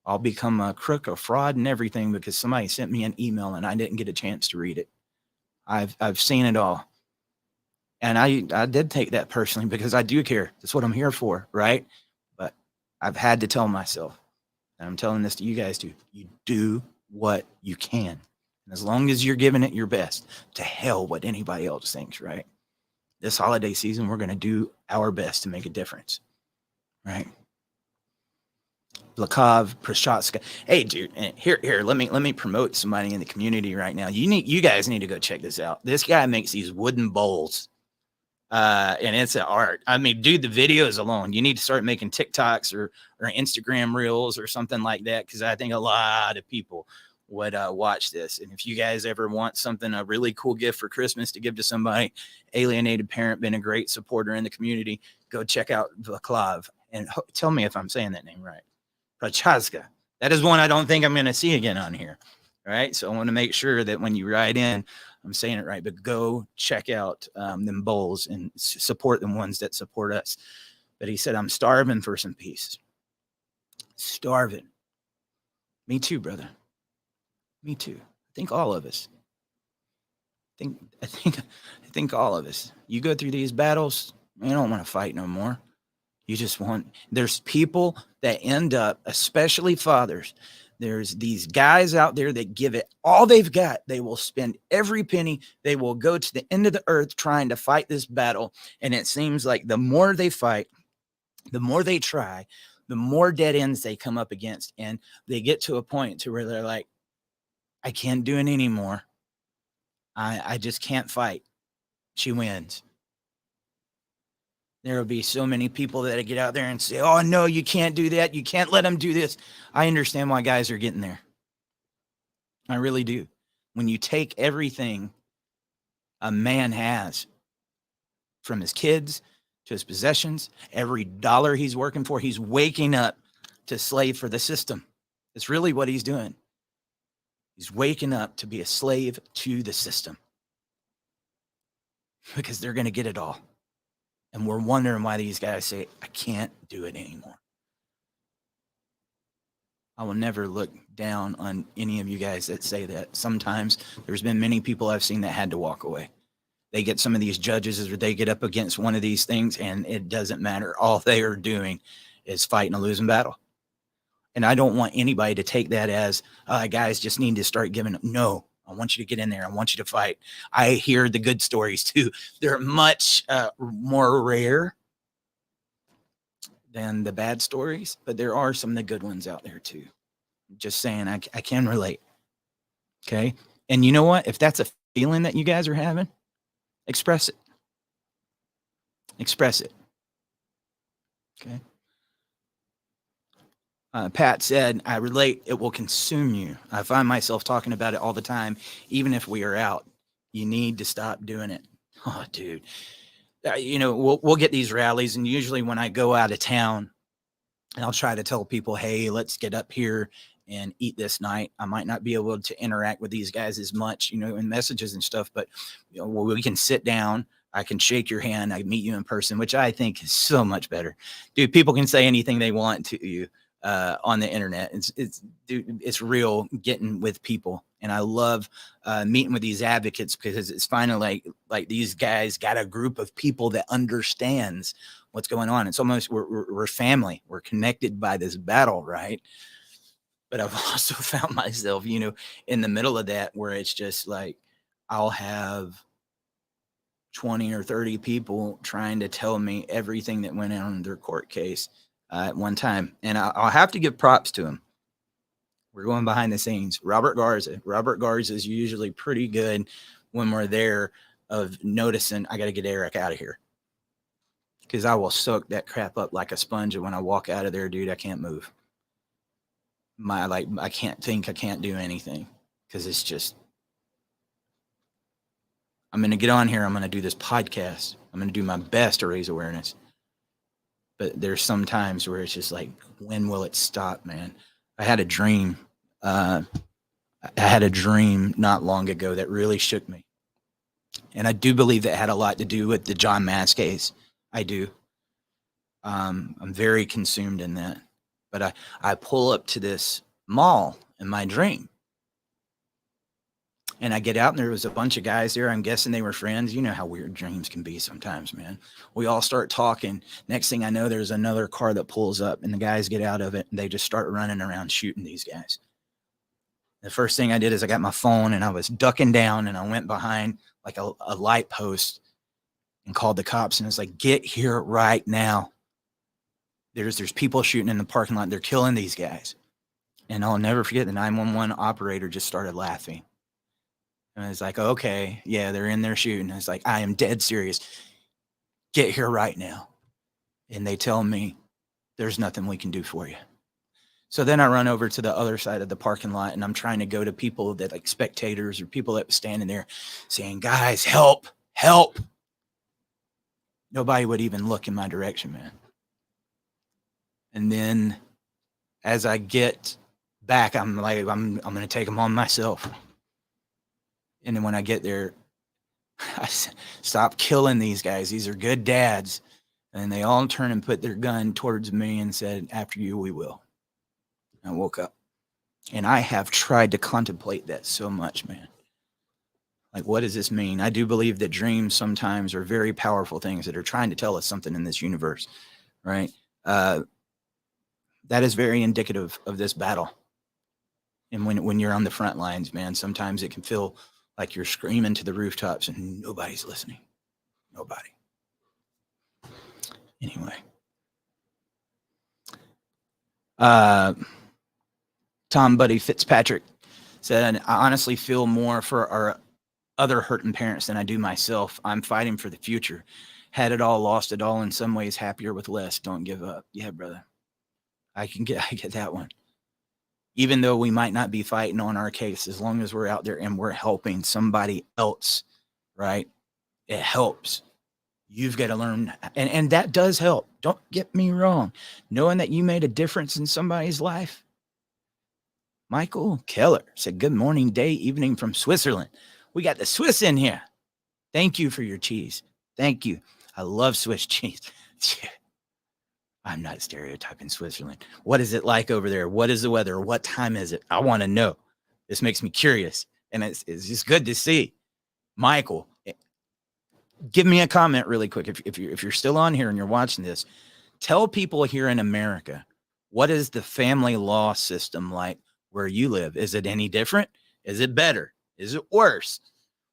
Speaker 1: I'll become a crook, a fraud, and everything because somebody sent me an email and I didn't get a chance to read it. I've seen it all. And I did take that personally because I do care. That's what I'm here for, right? But I've had to tell myself, and I'm telling this to you guys too, you do what you can. And as long as you're giving it your best, to hell what anybody else thinks, right? This holiday season, we're going to do our best to make a difference, right? Lakov Proshotska. Hey, dude, here, let me promote somebody in the community right now. You guys need to go check this out. This guy makes these wooden bowls, and it's an art. I mean, dude, the videos alone, you need to start making TikToks or Instagram reels or something like that, because I think a lot of people would watch this. And if you guys ever want something, a really cool gift for Christmas to give to somebody, alienated parent, been a great supporter in the community, go check out Vaclav and tell me if I'm saying that name right. Prochaska. That is one I don't think I'm going to see again on here. All right. So I want to make sure that when you write in, I'm saying it right, but go check out them bowls and support the ones that support us. But he said, I'm starving for some peace. Starving. Me too, brother. Me too. I think all of us. I think all of us. You go through these battles, you don't want to fight no more. You just want, there's people that end up, especially fathers, there's these guys out there that give it all they've got. They will spend every penny. They will go to the end of the earth trying to fight this battle. And it seems like the more they fight, the more they try, the more dead ends they come up against. And they get to a point to where they're like, I can't do it anymore. I just can't fight. She wins. There will be so many people that get out there and say, oh, no, you can't do that. You can't let them do this. I understand why guys are getting there. I really do. When you take everything a man has, from his kids to his possessions, every dollar he's working for, he's waking up to slave for the system. It's really what he's doing. He's waking up to be a slave to the system because they're going to get it all. And we're wondering why these guys say, I can't do it anymore. I will never look down on any of you guys that say that. Sometimes there's been many people I've seen that had to walk away. They get some of these judges or they get up against one of these things and it doesn't matter. All they are doing is fighting a losing battle. And I don't want anybody to take that as guys just need to start giving up. No. I want you to get in there. I want you to fight. I hear the good stories too. They're much more rare than the bad stories, but there are some of the good ones out there too. Just saying, I can relate. Okay. And you know what? If that's a feeling that you guys are having, express it. Express it. Okay. Pat said, I relate, it will consume you. I find myself talking about it all the time, even if we are out. You need to stop doing it. Oh, dude. We'll get these rallies, and usually when I go out of town, I'll try to tell people, hey, let's get up here and eat this night. I might not be able to interact with these guys as much, in messages and stuff, but we can sit down. I can shake your hand. I can meet you in person, which I think is so much better. Dude, people can say anything they want to you. On the internet. It's real getting with people. And I love meeting with these advocates because it's finally like these guys got a group of people that understands what's going on. It's almost, we're family. We're connected by this battle, right? But I've also found myself, in the middle of that where it's just like, I'll have 20 or 30 people trying to tell me everything that went on in their court case. At one time, and I'll have to give props to him. We're going behind the scenes. Robert Garza is usually pretty good when we're there of noticing I got to get Eric out of here because I will soak that crap up like a sponge. And when I walk out of there, dude, I can't move. I can't think, I can't do anything because it's just I'm going to get on here. I'm going to do this podcast. I'm going to do my best to raise awareness. But there's some times where it's just like, when will it stop, man? I had a dream. I had a dream not long ago that really shook me. And I do believe that had a lot to do with the John Mass case. I do. I'm very consumed in that. But I pull up to this mall in my dream. And I get out and there was a bunch of guys there. I'm guessing they were friends. You know how weird dreams can be sometimes, man. We all start talking. Next thing I know, there's another car that pulls up and the guys get out of it and they just start running around shooting these guys. The first thing I did is I got my phone and I was ducking down and I went behind like a light post and called the cops and it's like, get here right now. There's people shooting in the parking lot. They're killing these guys. And I'll never forget the 911 operator just started laughing. And it's like, okay, yeah, they're in there shooting. It's like, I am dead serious. Get here right now. And they tell me there's nothing we can do for you. So then I run over to the other side of the parking lot and I'm trying to go to people that like spectators or people that were standing there saying, guys, help, help. Nobody would even look in my direction, man. And then as I get back, I'm like, I'm going to take them on myself. And then when I get there, I stop killing these guys. These are good dads. And they all turn and put their gun towards me and said, after you, we will. I woke up. And I have tried to contemplate that so much, man. Like, what does this mean? I do believe that dreams sometimes are very powerful things that are trying to tell us something in this universe, right? That is very indicative of this battle. And when you're on the front lines, man, sometimes it can feel like you're screaming to the rooftops and nobody's listening. Nobody. Anyway. Tom Buddy Fitzpatrick said, I honestly feel more for our other hurting parents than I do myself. I'm fighting for the future. Had it all, lost it all, in some ways happier with less. Don't give up. Yeah, brother. I get that one. Even though we might not be fighting on our case, as long as we're out there and we're helping somebody else, right? It helps. You've got to learn. And that does help. Don't get me wrong. Knowing that you made a difference in somebody's life. Michael Keller said, good morning, day, evening from Switzerland. We got the Swiss in here. Thank you for your cheese. Thank you. I love Swiss cheese. I'm not stereotyping Switzerland. What is it like over there? What is the weather? What time is it? I want to know. This makes me curious. And it's just good to see. Michael, give me a comment really quick. If you're still on here and you're watching this, tell people here in America, what is the family law system like where you live? Is it any different? Is it better? Is it worse?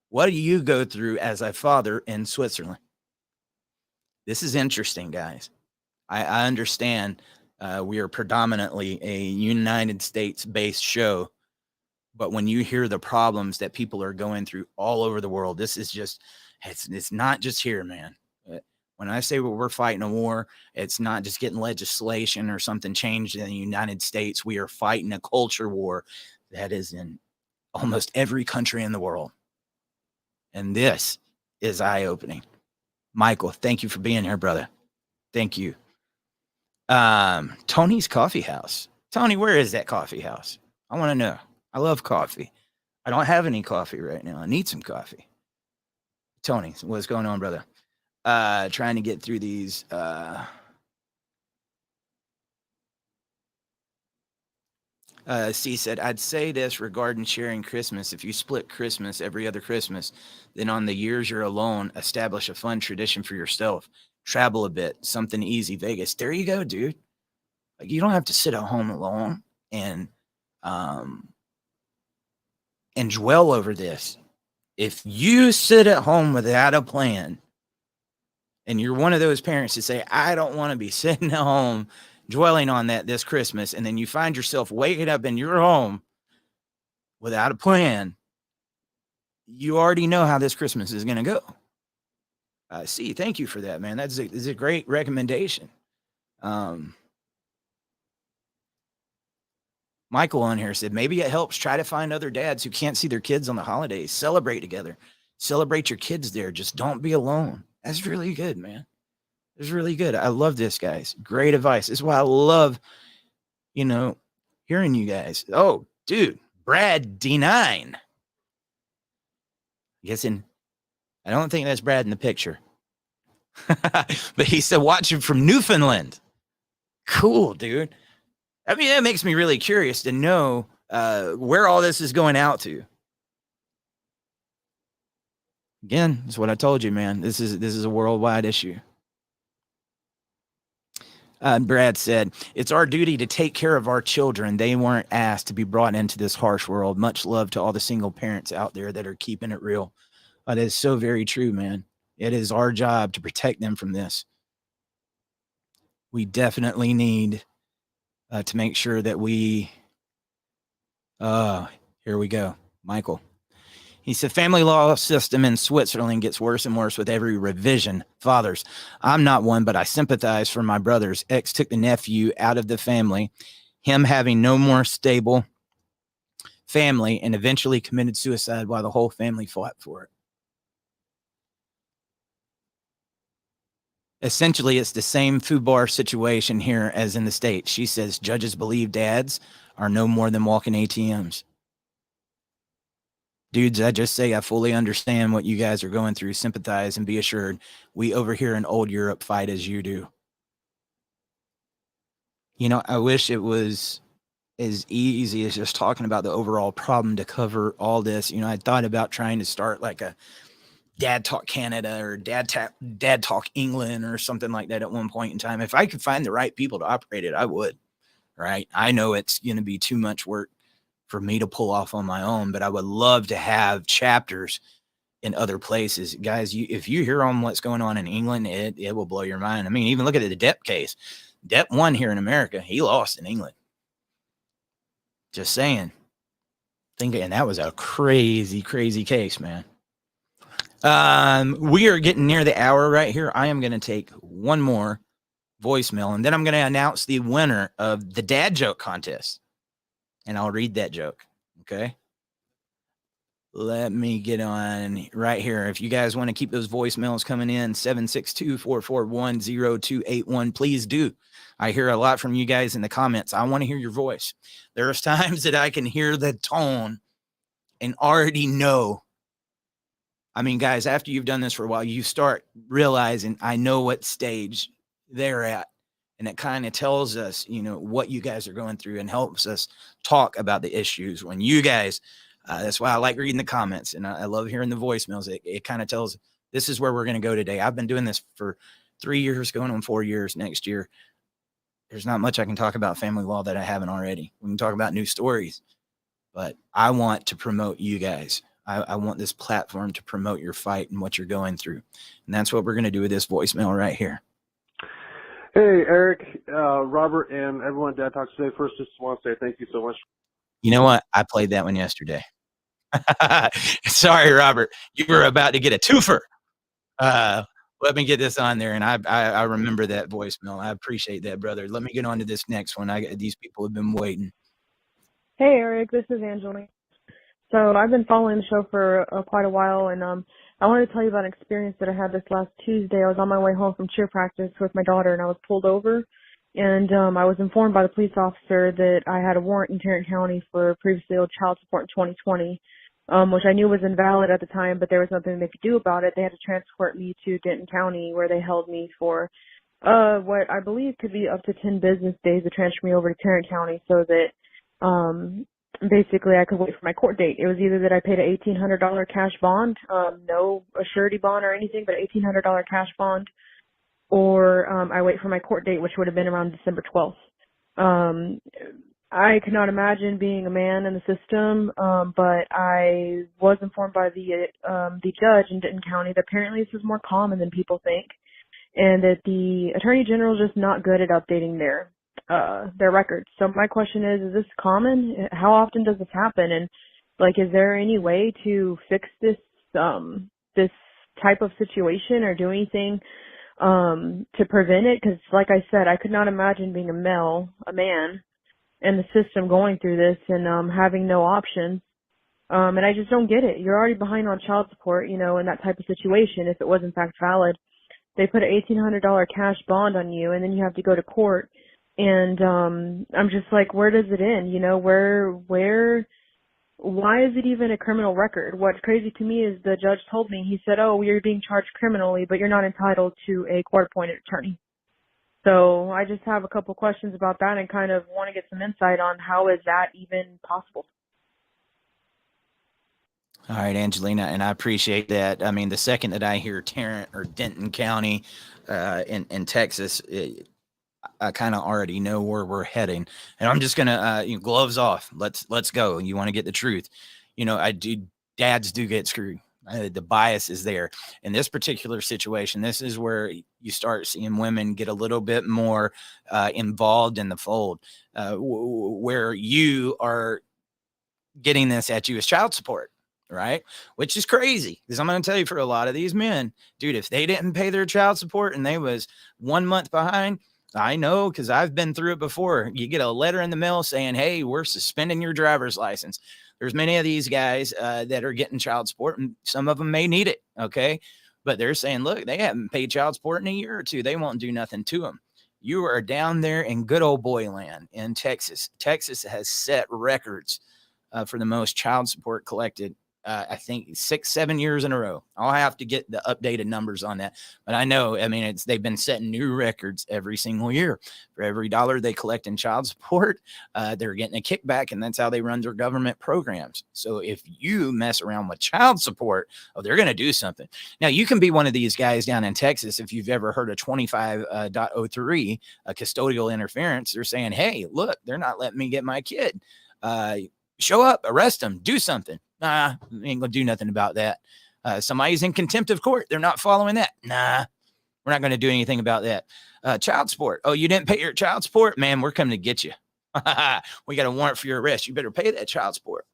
Speaker 1: What do you go through as a father in Switzerland? This is interesting, guys. I understand we are predominantly a United States-based show, but when you hear the problems that people are going through all over the world, this is just, it's not just here, man. When I say we're fighting a war, it's not just getting legislation or something changed in the United States. We are fighting a culture war that is in almost every country in the world. And this is eye-opening. Michael, thank you for being here, brother. Thank you. Tony's Coffee House. Tony, where is that coffee house? I want to know. I love coffee. I don't have any coffee right now. I need some coffee. Tony, what's going on, brother? Trying to get through these. C said, I'd say this regarding sharing Christmas. If you split Christmas every other Christmas, then on the years you're alone, establish a fun tradition for yourself. Travel a bit, something easy. Vegas. There you go, dude. Like, you don't have to sit at home alone and dwell over this. If you sit at home without a plan, and you're one of those parents that say, I don't want to be sitting at home dwelling on that this Christmas, and then you find yourself waking up in your home without a plan, you already know how this Christmas is going to go. See, thank you for that, man. That's a great recommendation. Michael on here said, maybe it helps try to find other dads who can't see their kids on the holidays, celebrate together. Celebrate your kids there. Just don't be alone. That's really good, man. It's really good. I love this, guys. Great advice. This is why I love, hearing you guys. Oh, dude, Brad D9. Guessing, I don't think that's Brad in the picture. But he said, watch him from Newfoundland. Cool, dude. I mean, that makes me really curious to know where all this is going out to. Again, that's what I told you, man. This is a worldwide issue. Brad said, it's our duty to take care of our children. They weren't asked to be brought into this harsh world. Much love to all the single parents out there that are keeping it real. That is so very true, man. It is our job to protect them from this. We definitely need to make sure that we, here we go, Michael. He said, family law system in Switzerland gets worse and worse with every revision. Fathers, I'm not one, but I sympathize for my brothers. Ex took the nephew out of the family, him having no more stable family, and eventually committed suicide while the whole family fought for it. Essentially, it's the same FUBAR situation here as in the States. She says judges believe dads are no more than walking ATMs. Dudes, I just say I fully understand what you guys are going through. Sympathize and be assured we over here in old Europe fight as you do. I wish it was as easy as just talking about the overall problem to cover all this. I thought about trying to start like a Dad Talk Canada or Dad Talk England or something like that at one point in time. If I could find the right people to operate it, I would, right? I know it's going to be too much work for me to pull off on my own, but I would love to have chapters in other places. Guys, if you hear on what's going on in England, it will blow your mind. I mean, even look at the Depp case. Depp won here in America. He lost in England. Just saying. And that was a crazy, crazy case, man. We are getting near the hour right here. I am going to take one more voicemail, and then I'm going to announce the winner of the dad joke contest. And I'll read that joke. Okay. Let me get on right here. If you guys want to keep those voicemails coming in, 762-441-0281, please do. I hear a lot from you guys in the comments. I want to hear your voice. There's times that I can hear the tone and already know. I mean, guys, after you've done this for a while, you start realizing I know what stage they're at. And it kind of tells us, what you guys are going through and helps us talk about the issues. When you guys, that's why I like reading the comments and I love hearing the voicemails. It kind of tells this is where we're going to go today. I've been doing this for 3 years, going on 4 years next year. There's not much I can talk about family law that I haven't already. We can talk about new stories, but I want to promote you guys. I want this platform to promote your fight and what you're going through. And that's what we're going to do with this voicemail right here.
Speaker 4: Hey, Eric, Robert, and everyone at Dad Talks today. First, just want to say thank you so much.
Speaker 1: You know what? I played that one yesterday. Sorry, Robert. You were about to get a twofer. Let me get this on there, and I remember that voicemail. I appreciate that, brother. Let me get on to this next one. These people have been waiting.
Speaker 5: Hey, Eric. This is Angelina. So I've been following the show for quite a while, and I wanted to tell you about an experience that I had this last Tuesday. I was on my way home from cheer practice with my daughter, and I was pulled over, and I was informed by the police officer that I had a warrant in Tarrant County for previously owed child support in 2020, which I knew was invalid at the time, but there was nothing they could do about it. They had to transport me to Denton County, where they held me for what I believe could be up to 10 business days to transfer me over to Tarrant County so that basically I could wait for my court date. It was either that I paid an $1,800 cash bond, no surety bond or anything, but $1,800 cash bond, or I wait for my court date, which would have been around December 12th. I could not imagine being a man in the system, but I was informed by the judge in Denton County that apparently this is more common than people think, and that the Attorney General is just not good at updating their records. So my question is this common? How often does this happen? And is there any way to fix this this type of situation or do anything to prevent it? Because like I said, I could not imagine being a man in the system going through this and having no options And I just don't get it. You're already behind on child support, you know, in that type of situation. If it was in fact valid, they put an $1,800 cash bond on you, and then you have to go to court. And I'm just like, where does it end? You know, why is it even a criminal record? What's crazy to me is the judge told me, he said, oh, you're being charged criminally, but you're not entitled to a court-appointed attorney. So I just have a couple questions about that and kind of want to get some insight on how is that even possible.
Speaker 1: All right, Angelina, and I appreciate that. I mean, the second that I hear Tarrant or Denton County in Texas, I kind of already know where we're heading. And I'm just gonna gloves off. Let's go. You want to get the truth? You know, dads do get screwed. The bias is there. In this particular situation, this is where you start seeing women get a little bit more involved in the fold, where you are getting this at you as child support, right? Which is crazy, because I'm going to tell you, for a lot of these men, dude, if they didn't pay their child support and they was 1 month behind, I know, because I've been through it before. You get a letter in the mail saying, hey, we're suspending your driver's license. There's many of these guys that are getting child support, and some of them may need it, okay? But they're saying, look, they haven't paid child support in a year or two. They won't do nothing to them. You are down there in good old boy land in Texas. Texas has set records for the most child support collected, I think 6-7 years in a row. I'll have to get the updated numbers on that. But I know, I mean, they've been setting new records every single year. For every dollar they collect in child support, they're getting a kickback, and that's how they run their government programs. So if you mess around with child support, they're going to do something. Now, you can be one of these guys down in Texas. If you've ever heard of 25.03, custodial interference, they're saying, hey, look, they're not letting me get my kid. Show up, arrest them, do something. Nah, ain't gonna do nothing about that. Somebody's in contempt of court. They're not following that. Nah, we're not going to do anything about that. Child support. Oh, you didn't pay your child support? Man, we're coming to get you. We got a warrant for your arrest. You better pay that child support.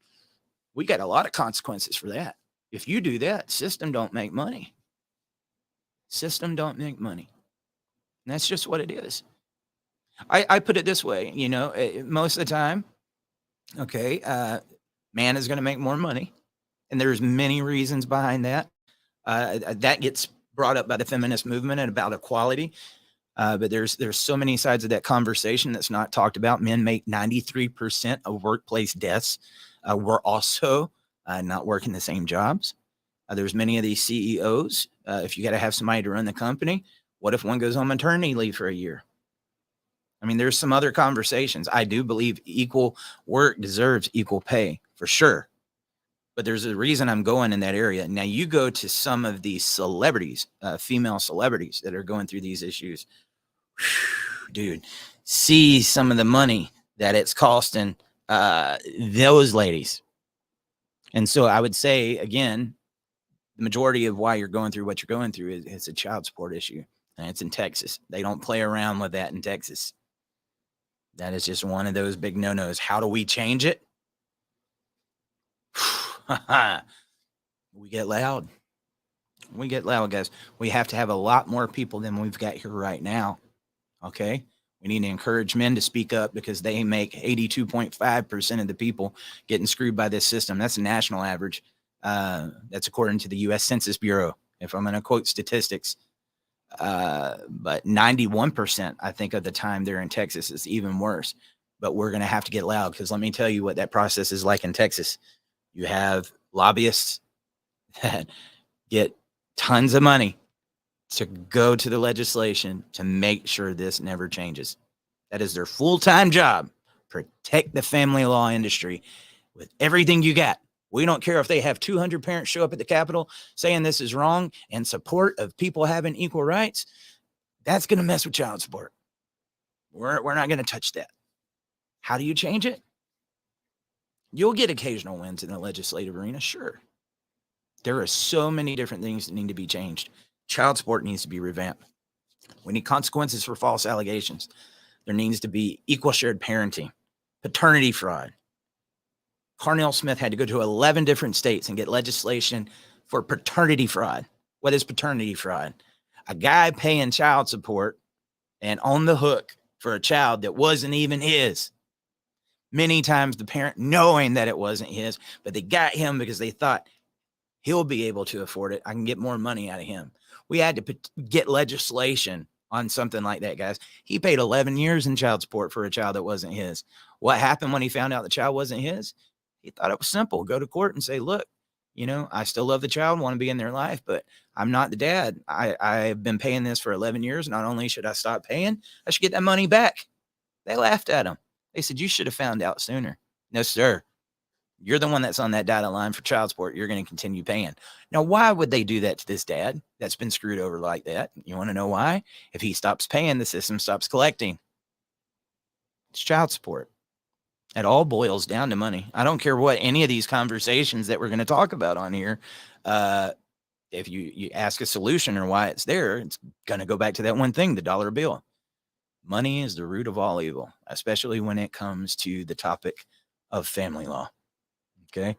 Speaker 1: We got a lot of consequences for that. If you do that, system don't make money. System don't make money. And that's just what it is. I put it this way, you know, most of the time, okay, man is going to make more money, and there's many reasons behind that. That gets brought up by the feminist movement and about equality. But there's so many sides of that conversation that's not talked about. Men make 93% of workplace deaths. We're also not working the same jobs. There's many of these CEOs. If you got to have somebody to run the company, what if one goes on maternity leave for a year? I mean, there's some other conversations. I do believe equal work deserves equal pay, for sure. But there's a reason I'm going in that area. Now, you go to some of these celebrities, female celebrities that are going through these issues. Whew, dude, see some of the money that it's costing those ladies. And so I would say, again, the majority of why you're going through what you're going through is a child support issue. And it's in Texas. They don't play around with that in Texas. That is just one of those big no-nos. How do we change it? We get loud. We get loud, guys. We have to have a lot more people than we've got here right now. Okay? We need to encourage men to speak up, because they make 82.5% of the people getting screwed by this system. That's a national average. That's according to the U.S. Census Bureau, if I'm going to quote statistics. But 91%, I think, of the time they're in Texas is even worse. But we're going to have to get loud, because let me tell you what that process is like in Texas. You have lobbyists that get tons of money to go to the legislation to make sure this never changes. That is their full-time job. Protect the family law industry with everything you got. We don't care if they have 200 parents show up at the Capitol saying this is wrong in support of people having equal rights. That's going to mess with child support. We're not going to touch that. How do you change it? You'll get occasional wins in the legislative arena, sure. There are so many different things that need to be changed. Child support needs to be revamped. We need consequences for false allegations. There needs to be equal shared parenting, paternity fraud. Carnell Smith had to go to 11 different states and get legislation for paternity fraud. What is paternity fraud? A guy paying child support and on the hook for a child that wasn't even his. Many times the parent knowing that it wasn't his, but they got him because they thought he'll be able to afford it. I can get more money out of him. We had to get legislation on something like that, guys. He paid 11 years in child support for a child that wasn't his. What happened when he found out the child wasn't his? He thought it was simple. Go to court and say, look, I still love the child, want to be in their life, but I'm not the dad. I've been paying this for 11 years. Not only should I stop paying, I should get that money back. They laughed at him. They said, you should have found out sooner. No, sir. You're the one that's on that dotted line for child support. You're going to continue paying. Now, why would they do that to this dad that's been screwed over like that? You want to know why? If he stops paying, the system stops collecting. It's child support. It all boils down to money. I don't care what any of these conversations that we're going to talk about on here. If you ask a solution or why it's there, it's going to go back to that one thing, the dollar bill. Money is the root of all evil, especially when it comes to the topic of family law. Okay.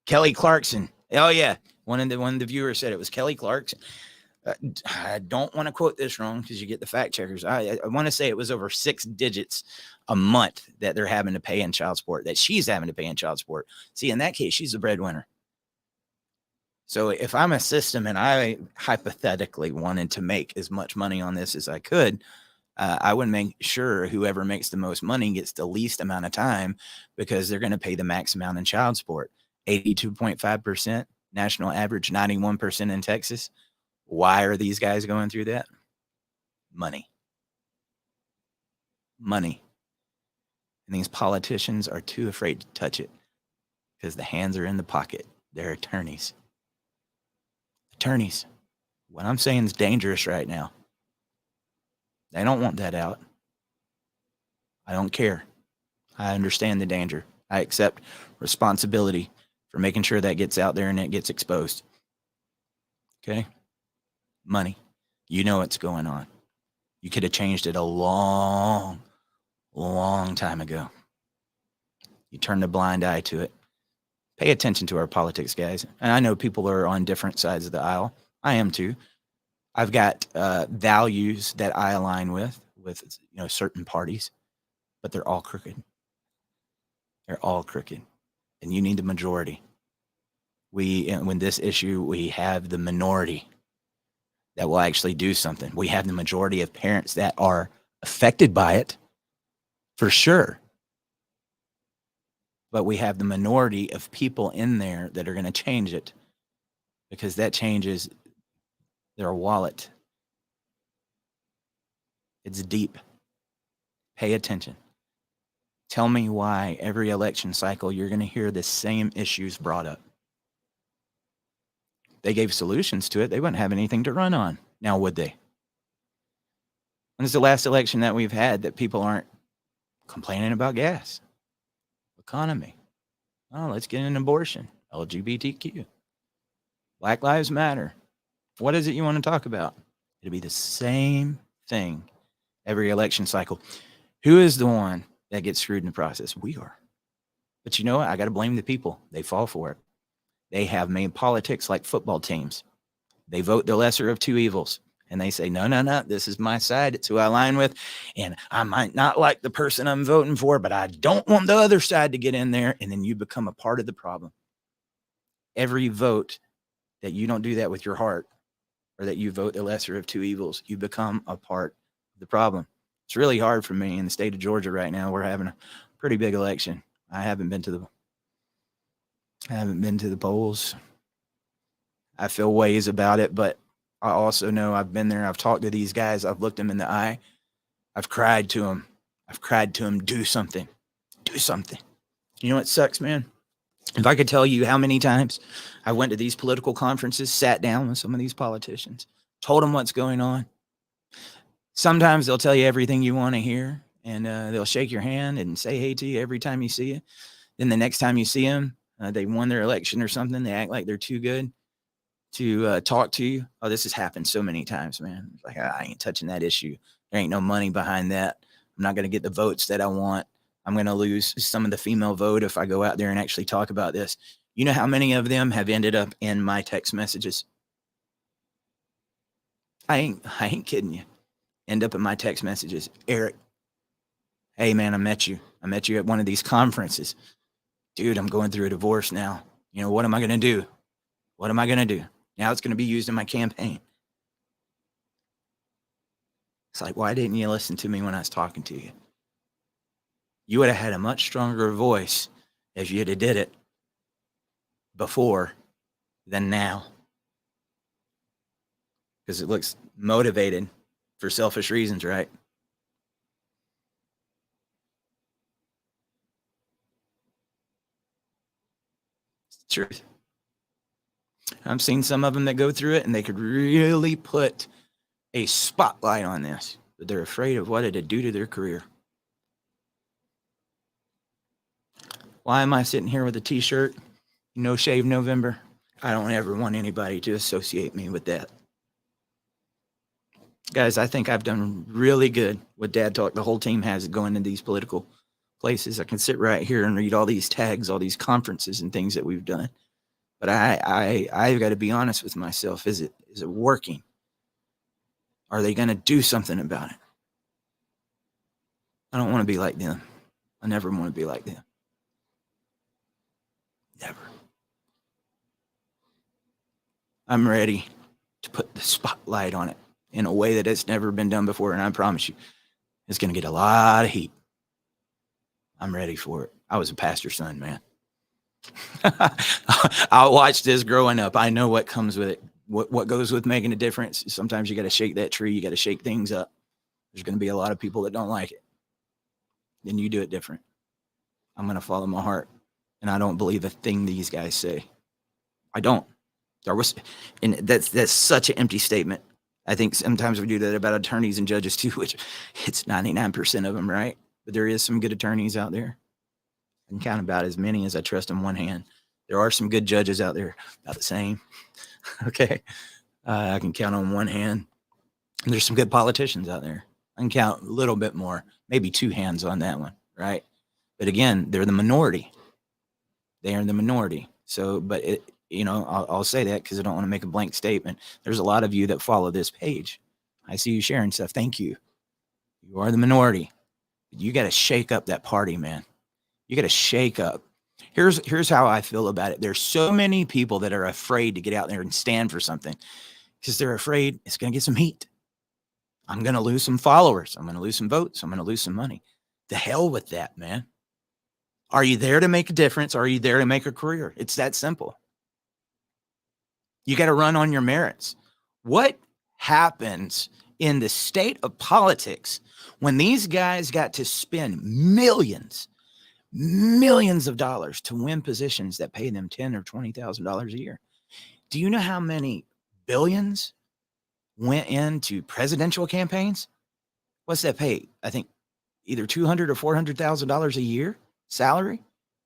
Speaker 1: Kelly Clarkson. Oh yeah. One of the viewers said it was Kelly Clarkson. I don't want to quote this wrong because you get the fact checkers. I want to say it was over 6 digits a month that they're having to pay in child support, that she's having to pay in child support. See, in that case, she's the breadwinner. So if I'm a system and I hypothetically wanted to make as much money on this as I could, I would make sure whoever makes the most money gets the least amount of time, because they're going to pay the max amount in child support. 82.5%, national average, 91% in Texas. Why are these guys going through that? Money. Money. And these politicians are too afraid to touch it because the hands are in the pocket. They're attorneys. Attorneys. What I'm saying is dangerous right now. They don't want that out. I don't care. I understand the danger. I accept responsibility for making sure that gets out there and it gets exposed. Okay? Money. You know what's going on. You could have changed it a long time ago. You turned a blind eye to it. Pay attention to our politics, guys. And I know people are on different sides of the aisle. I am too. I've got values that I align with certain parties, but they're all crooked. They're all crooked. And you need the majority. When this issue, we have the minority that will actually do something. We have the majority of parents that are affected by it, for sure. But we have the minority of people in there that are going to change it, because that changes their wallet. It's deep. Pay attention. Tell me why every election cycle you're going to hear the same issues brought up. They gave solutions to it. They wouldn't have anything to run on. Now, would they? When's the last election that we've had that people aren't complaining about gas, economy? Oh, let's get an abortion, LGBTQ, Black Lives Matter. What is it you want to talk about? It'll be the same thing every election cycle. Who is the one that gets screwed in the process? We are. But you know what? I got to blame the people. They fall for it. They have made politics like football teams. They vote the lesser of two evils. And they say, no, this is my side. It's who I align with. And I might not like the person I'm voting for, but I don't want the other side to get in there. And then you become a part of the problem. Every vote that you don't do that with your heart, or that you vote the lesser of two evils, you become a part of the problem. It's really hard for me in the state of Georgia right now. We're having a pretty big election. I haven't been to the polls. I feel ways about it, but I also know I've been there. I've talked to these guys. I've looked them in the eye. I've cried to them. Do something. Do something. You know what sucks, man? If I could tell you how many times I went to these political conferences, sat down with some of these politicians, told them what's going on. Sometimes they'll tell you everything you want to hear, and they'll shake your hand and say hey to you every time you see it. Then the next time you see them, they won their election or something. They act like they're too good to talk to you. Oh, this has happened so many times, man. It's like, I ain't touching that issue. There ain't no money behind that. I'm not going to get the votes that I want. I'm going to lose some of the female vote if I go out there and actually talk about this. You know how many of them have ended up in my text messages? I ain't kidding you. End up in my text messages. Eric, Hey, man, I met you. I met you at one of these conferences. Dude, I'm going through a divorce now. You know, what am I going to do? What am I going to do? Now it's going to be used in my campaign. It's like, why didn't you listen to me when I was talking to you? You would have had a much stronger voice if you'd have did it before than now. Because it looks motivated for selfish reasons, right? It's the truth. I've seen some of them that go through it and they could really put a spotlight on this, but they're afraid of what it'd do to their career. Why am I sitting here with a t-shirt, No Shave November? I don't ever want anybody to associate me with that. Guys, I think I've done really good with Dad Talk. The whole team has it going to these political places. I can sit right here and read all these tags, all these conferences and things that we've done. But I've got to be honest with myself. Is it working? Are they going to do something about it? I don't want to be like them. I never want to be like them. Never. I'm ready to put the spotlight on it in a way that it's never been done before, and I promise you, it's going to get a lot of heat. I'm ready for it. I was a pastor's son, man. I watched this growing up. I know what comes with it. What goes with making a difference. Sometimes you got to shake that tree. You got to shake things up. There's going to be a lot of people that don't like it. Then you do it different. I'm going to follow my heart. And I don't believe a thing these guys say. I don't. And that's such an empty statement. I think sometimes we do that about attorneys and judges too, which it's 99% of them, right? But there is some good attorneys out there. I can count about as many as I trust in one hand. There are some good judges out there, about the same. Okay. I can count on one hand. And there's some good politicians out there. I can count a little bit more, maybe two hands on that one, right? But again, they're the minority. They are the minority. So, but I'll say that because I don't want to make a blank statement. There's a lot of you that follow this page. I see you sharing stuff. Thank you. You are the minority. You got to shake up that party, man. You got to shake up. Here's how I feel about it. There's so many people that are afraid to get out there and stand for something because they're afraid it's going to get some heat. I'm going to lose some followers. I'm going to lose some votes. I'm going to lose some money. The hell with that, man. Are you there to make a difference? Or are you there to make a career? It's that simple. You got to run on your merits. What happens in the state of politics when these guys got to spend millions of dollars to win positions that pay them $10,000 or $20,000 a year? Do you know how many billions went into presidential campaigns? What's that pay? I think either $200,000 or $400,000 a year salary.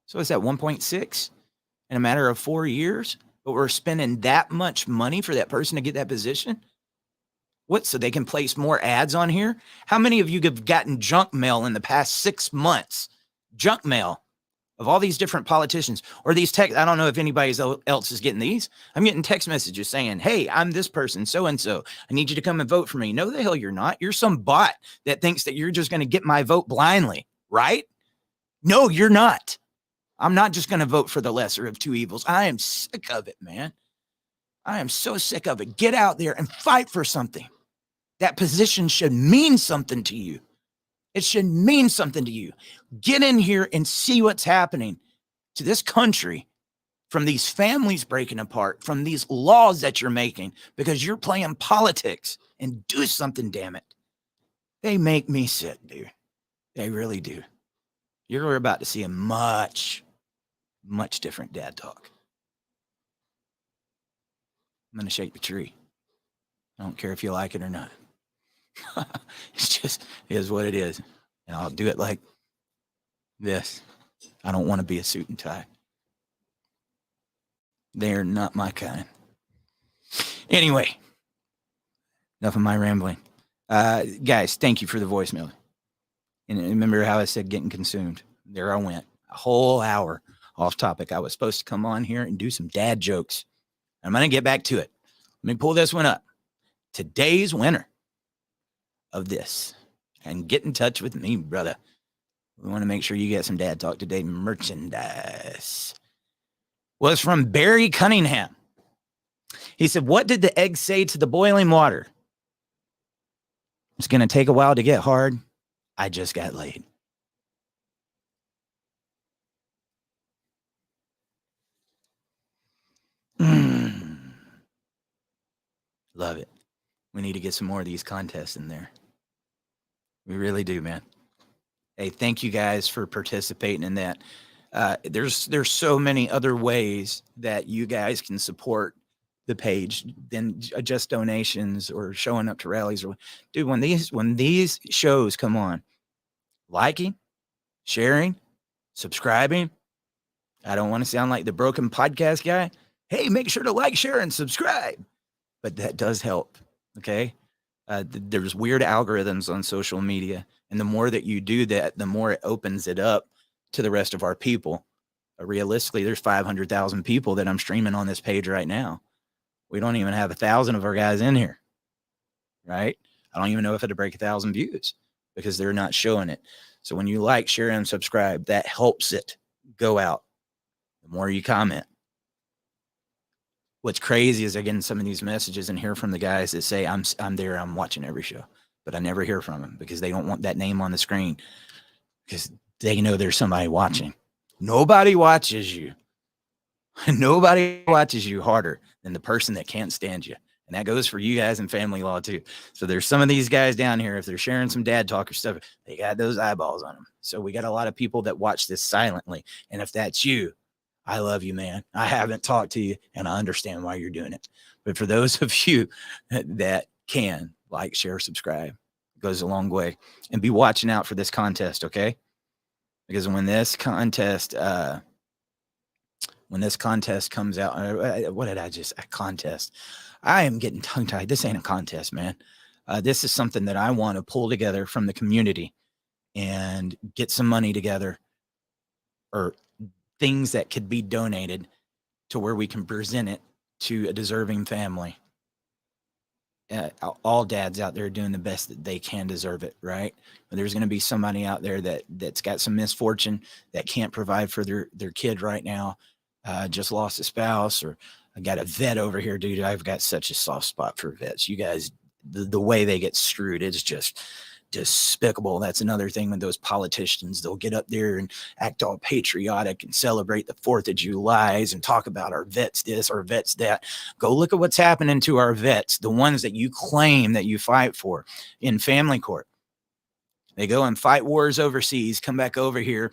Speaker 1: So is that 1.6 in a matter of 4 years? But we're spending that much money for that person to get that position? What, so they can place more ads on here? How many of you have gotten junk mail in the past 6 months? Junk mail of all these different politicians or these text. I don't know if anybody else is getting these. I'm getting text messages saying, hey, I'm this person, so-and-so. I need you to come and vote for me. No, the hell you're not. You're some bot that thinks that you're just going to get my vote blindly, right? No, you're not. I'm not just going to vote for the lesser of two evils. I am sick of it, man. I am so sick of it. Get out there and fight for something. That position should mean something to you. It should mean something to you. Get in here and see what's happening to this country from these families breaking apart, from these laws that you're making because you're playing politics, and do something, damn it. They make me sick, dude. They really do. You're about to see a much different Dad Talk. I'm going to shake the tree. I don't care if you like it or not. It's just, it is what it is. And I'll do it like this. I don't want to be a suit and tie. They're not my kind. Anyway, enough of my rambling. Guys, thank you for the voicemail. And remember how I said getting consumed. There I went. A whole hour off topic. I was supposed to come on here and do some dad jokes. I'm going to get back to it. Let me pull this one up. Today's winner of this. And get in touch with me, brother. We want to make sure you get some Dad Talk Today merchandise. Well, it's from Barry Cunningham. He said, what did the egg say to the boiling water? It's going to take a while to get hard. I just got laid. Love it. We need to get some more of these contests in there. We really do, man. Hey, thank you guys for participating in that. There's so many other ways that you guys can support the page than just donations or showing up to rallies. Or, dude, when these shows come on, liking, sharing, subscribing. I don't want to sound like the broken podcast guy. Hey, make sure to like, share, and subscribe. But that does help. Okay. There's weird algorithms on social media. And the more that you do that, the more it opens it up to the rest of our people. Realistically, there's 500,000 people that I'm streaming on this page right now. We don't even have 1,000 of our guys in here. Right. I don't even know if it'll break 1,000 views because they're not showing it. So when you like, share, and subscribe, that helps it go out. The more you comment. What's crazy is I get some of these messages and hear from the guys that say, I'm there, I'm watching every show, but I never hear from them because they don't want that name on the screen because they know there's somebody watching. Nobody watches you. Nobody watches you harder than the person that can't stand you. And that goes for you guys in family law too. So there's some of these guys down here, if they're sharing some dad talk or stuff, they got those eyeballs on them. So we got a lot of people that watch this silently. And if that's you, I love you, man. I haven't talked to you and I understand why you're doing it. But for those of you that can like, share, subscribe, it goes a long way. And be watching out for this contest, okay? Because when this contest comes out, what did I just, a contest? I am getting tongue tied. This ain't a contest, man. This is something that I want to pull together from the community and get some money together or things that could be donated to where we can present it to a deserving family. All dads out there doing the best that they can deserve it, right? But there's going to be somebody out there that's got some misfortune that can't provide for their kid right now, just lost a spouse, or I got a vet over here, dude. I've got such a soft spot for vets. You guys, the way they get screwed, it's just despicable. That's another thing with those politicians. They'll get up there and act all patriotic and celebrate the 4th of July and talk about our vets this, our vets that. Go look at what's happening to our vets, the ones that you claim that you fight for in family court. They go and fight wars overseas, come back over here,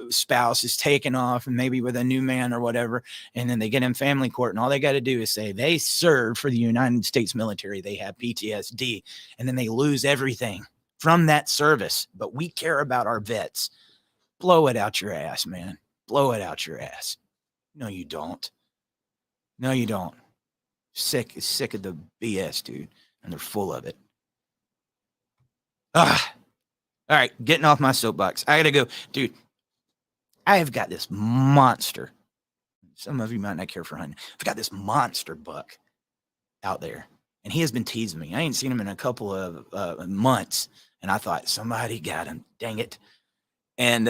Speaker 1: spouse is taken off and maybe with a new man or whatever, and then they get in family court and all they got to do is say they served for the United States military, they have PTSD, and then they lose everything from that service. But we care about our vets. Blow it out your ass, man. Blow it out your ass. No, you don't. No, you don't. Sick of the BS, dude, and they're full of it. All right, getting off my soapbox. I gotta go, dude. I have got this monster. Some of you might not care for hunting. I've got this monster buck out there, and he has been teasing me. I ain't seen him in a couple of months, and I thought somebody got him. Dang it! And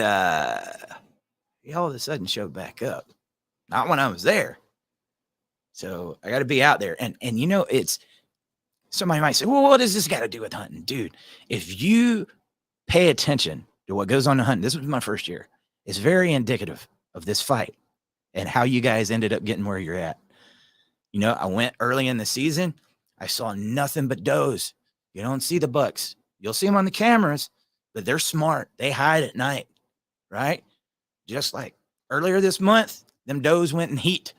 Speaker 1: he all of a sudden showed back up. Not when I was there. So I got to be out there, and you know, it's somebody might say, "Well, what does this got to do with hunting, dude?" If you pay attention to what goes on in hunting, this was my first year. It's very indicative of this fight and how you guys ended up getting where you're at. You know, I went early in the season. I saw nothing but does. You don't see the bucks. You'll see them on the cameras, but they're smart. They hide at night, right? Just like earlier this month, them does went in heat.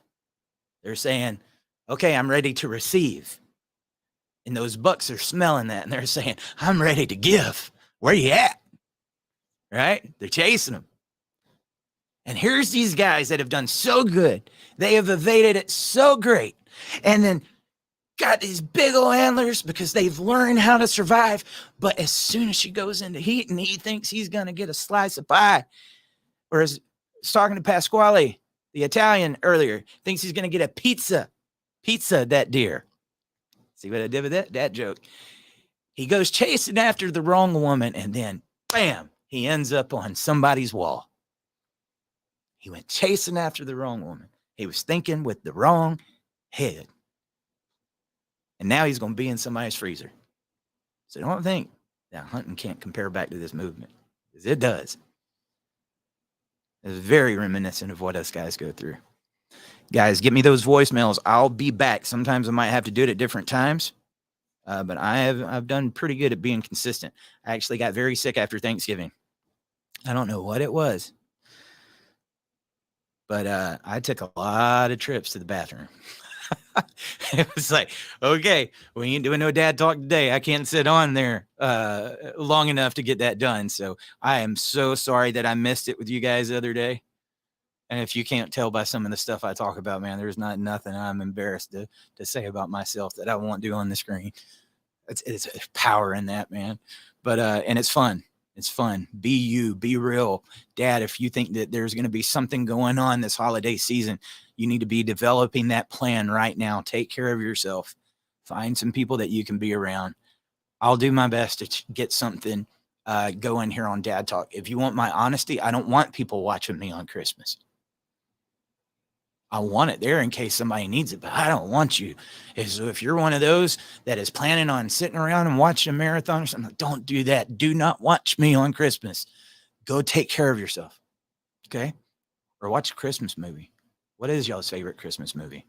Speaker 1: They're saying, okay, I'm ready to receive. And those bucks are smelling that, and they're saying, I'm ready to give. Where you at? Right? They're chasing them. And here's these guys that have done so good. They have evaded it so great. And then got these big old antlers because they've learned how to survive. But as soon as she goes into heat and he thinks he's going to get a slice of pie, or as I was talking to Pasquale, the Italian earlier, thinks he's going to get a pizza, that deer. See what I did with that joke? He goes chasing after the wrong woman, and then, bam, he ends up on somebody's wall. He went chasing after the wrong woman. He was thinking with the wrong head. And now he's going to be in somebody's freezer. So don't think that hunting can't compare back to this movement, because it does. It's very reminiscent of what us guys go through. Guys, get me those voicemails. I'll be back. Sometimes I might have to do it at different times, but I've done pretty good at being consistent. I actually got very sick after Thanksgiving. I don't know what it was, but I took a lot of trips to the bathroom. It was like, okay, we ain't doing no dad talk today. I can't sit on there long enough to get that done. So I am so sorry that I missed it with you guys the other day. And if you can't tell by some of the stuff I talk about, man, there's not nothing I'm embarrassed to say about myself that I won't do on the screen. It's power in that, man. But and it's fun. It's fun. Be you, be real. Dad, if you think that there's going to be something going on this holiday season, you need to be developing that plan right now. Take care of yourself. Find some people that you can be around. I'll do my best to get something going here on Dad Talk. If you want my honesty, I don't want people watching me on Christmas. I want it there in case somebody needs it, but I don't want you. So if you're one of those that is planning on sitting around and watching a marathon or something, don't do that. Do not watch me on Christmas. Go take care of yourself. Okay? Or watch a Christmas movie. What is y'all's favorite Christmas movie?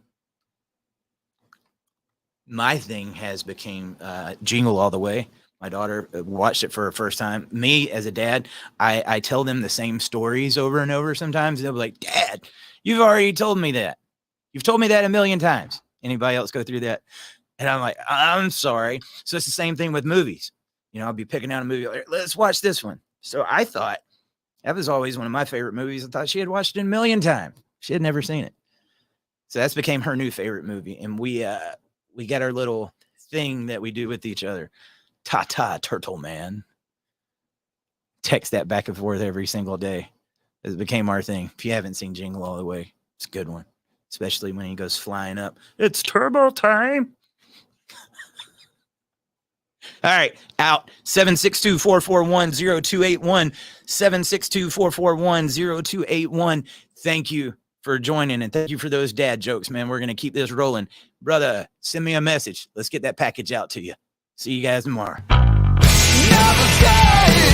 Speaker 1: My thing has become Jingle All the Way. My daughter watched it for her first time. Me, as a dad, I tell them the same stories over and over sometimes. They'll be like, Dad, you've already told me that. You've told me that a million times. Anybody else go through that? And I'm like, I'm sorry. So it's the same thing with movies. You know, I'll be picking out a movie. Like, let's watch this one. So I thought that was always one of my favorite movies. I thought she had watched it a million times. She had never seen it. So that's became her new favorite movie. And we got our little thing that we do with each other. Ta-ta, turtle man. Text that back and forth every single day. It became our thing. If you haven't seen Jingle All the Way, it's a good one. Especially when he goes flying up. It's turbo time. All right, out. 762-441-0281. 762-441-0281. Thank you for joining, and thank you for those dad jokes, man. We're going to keep this rolling. Brother, send me a message. Let's get that package out to you. See you guys tomorrow. Never say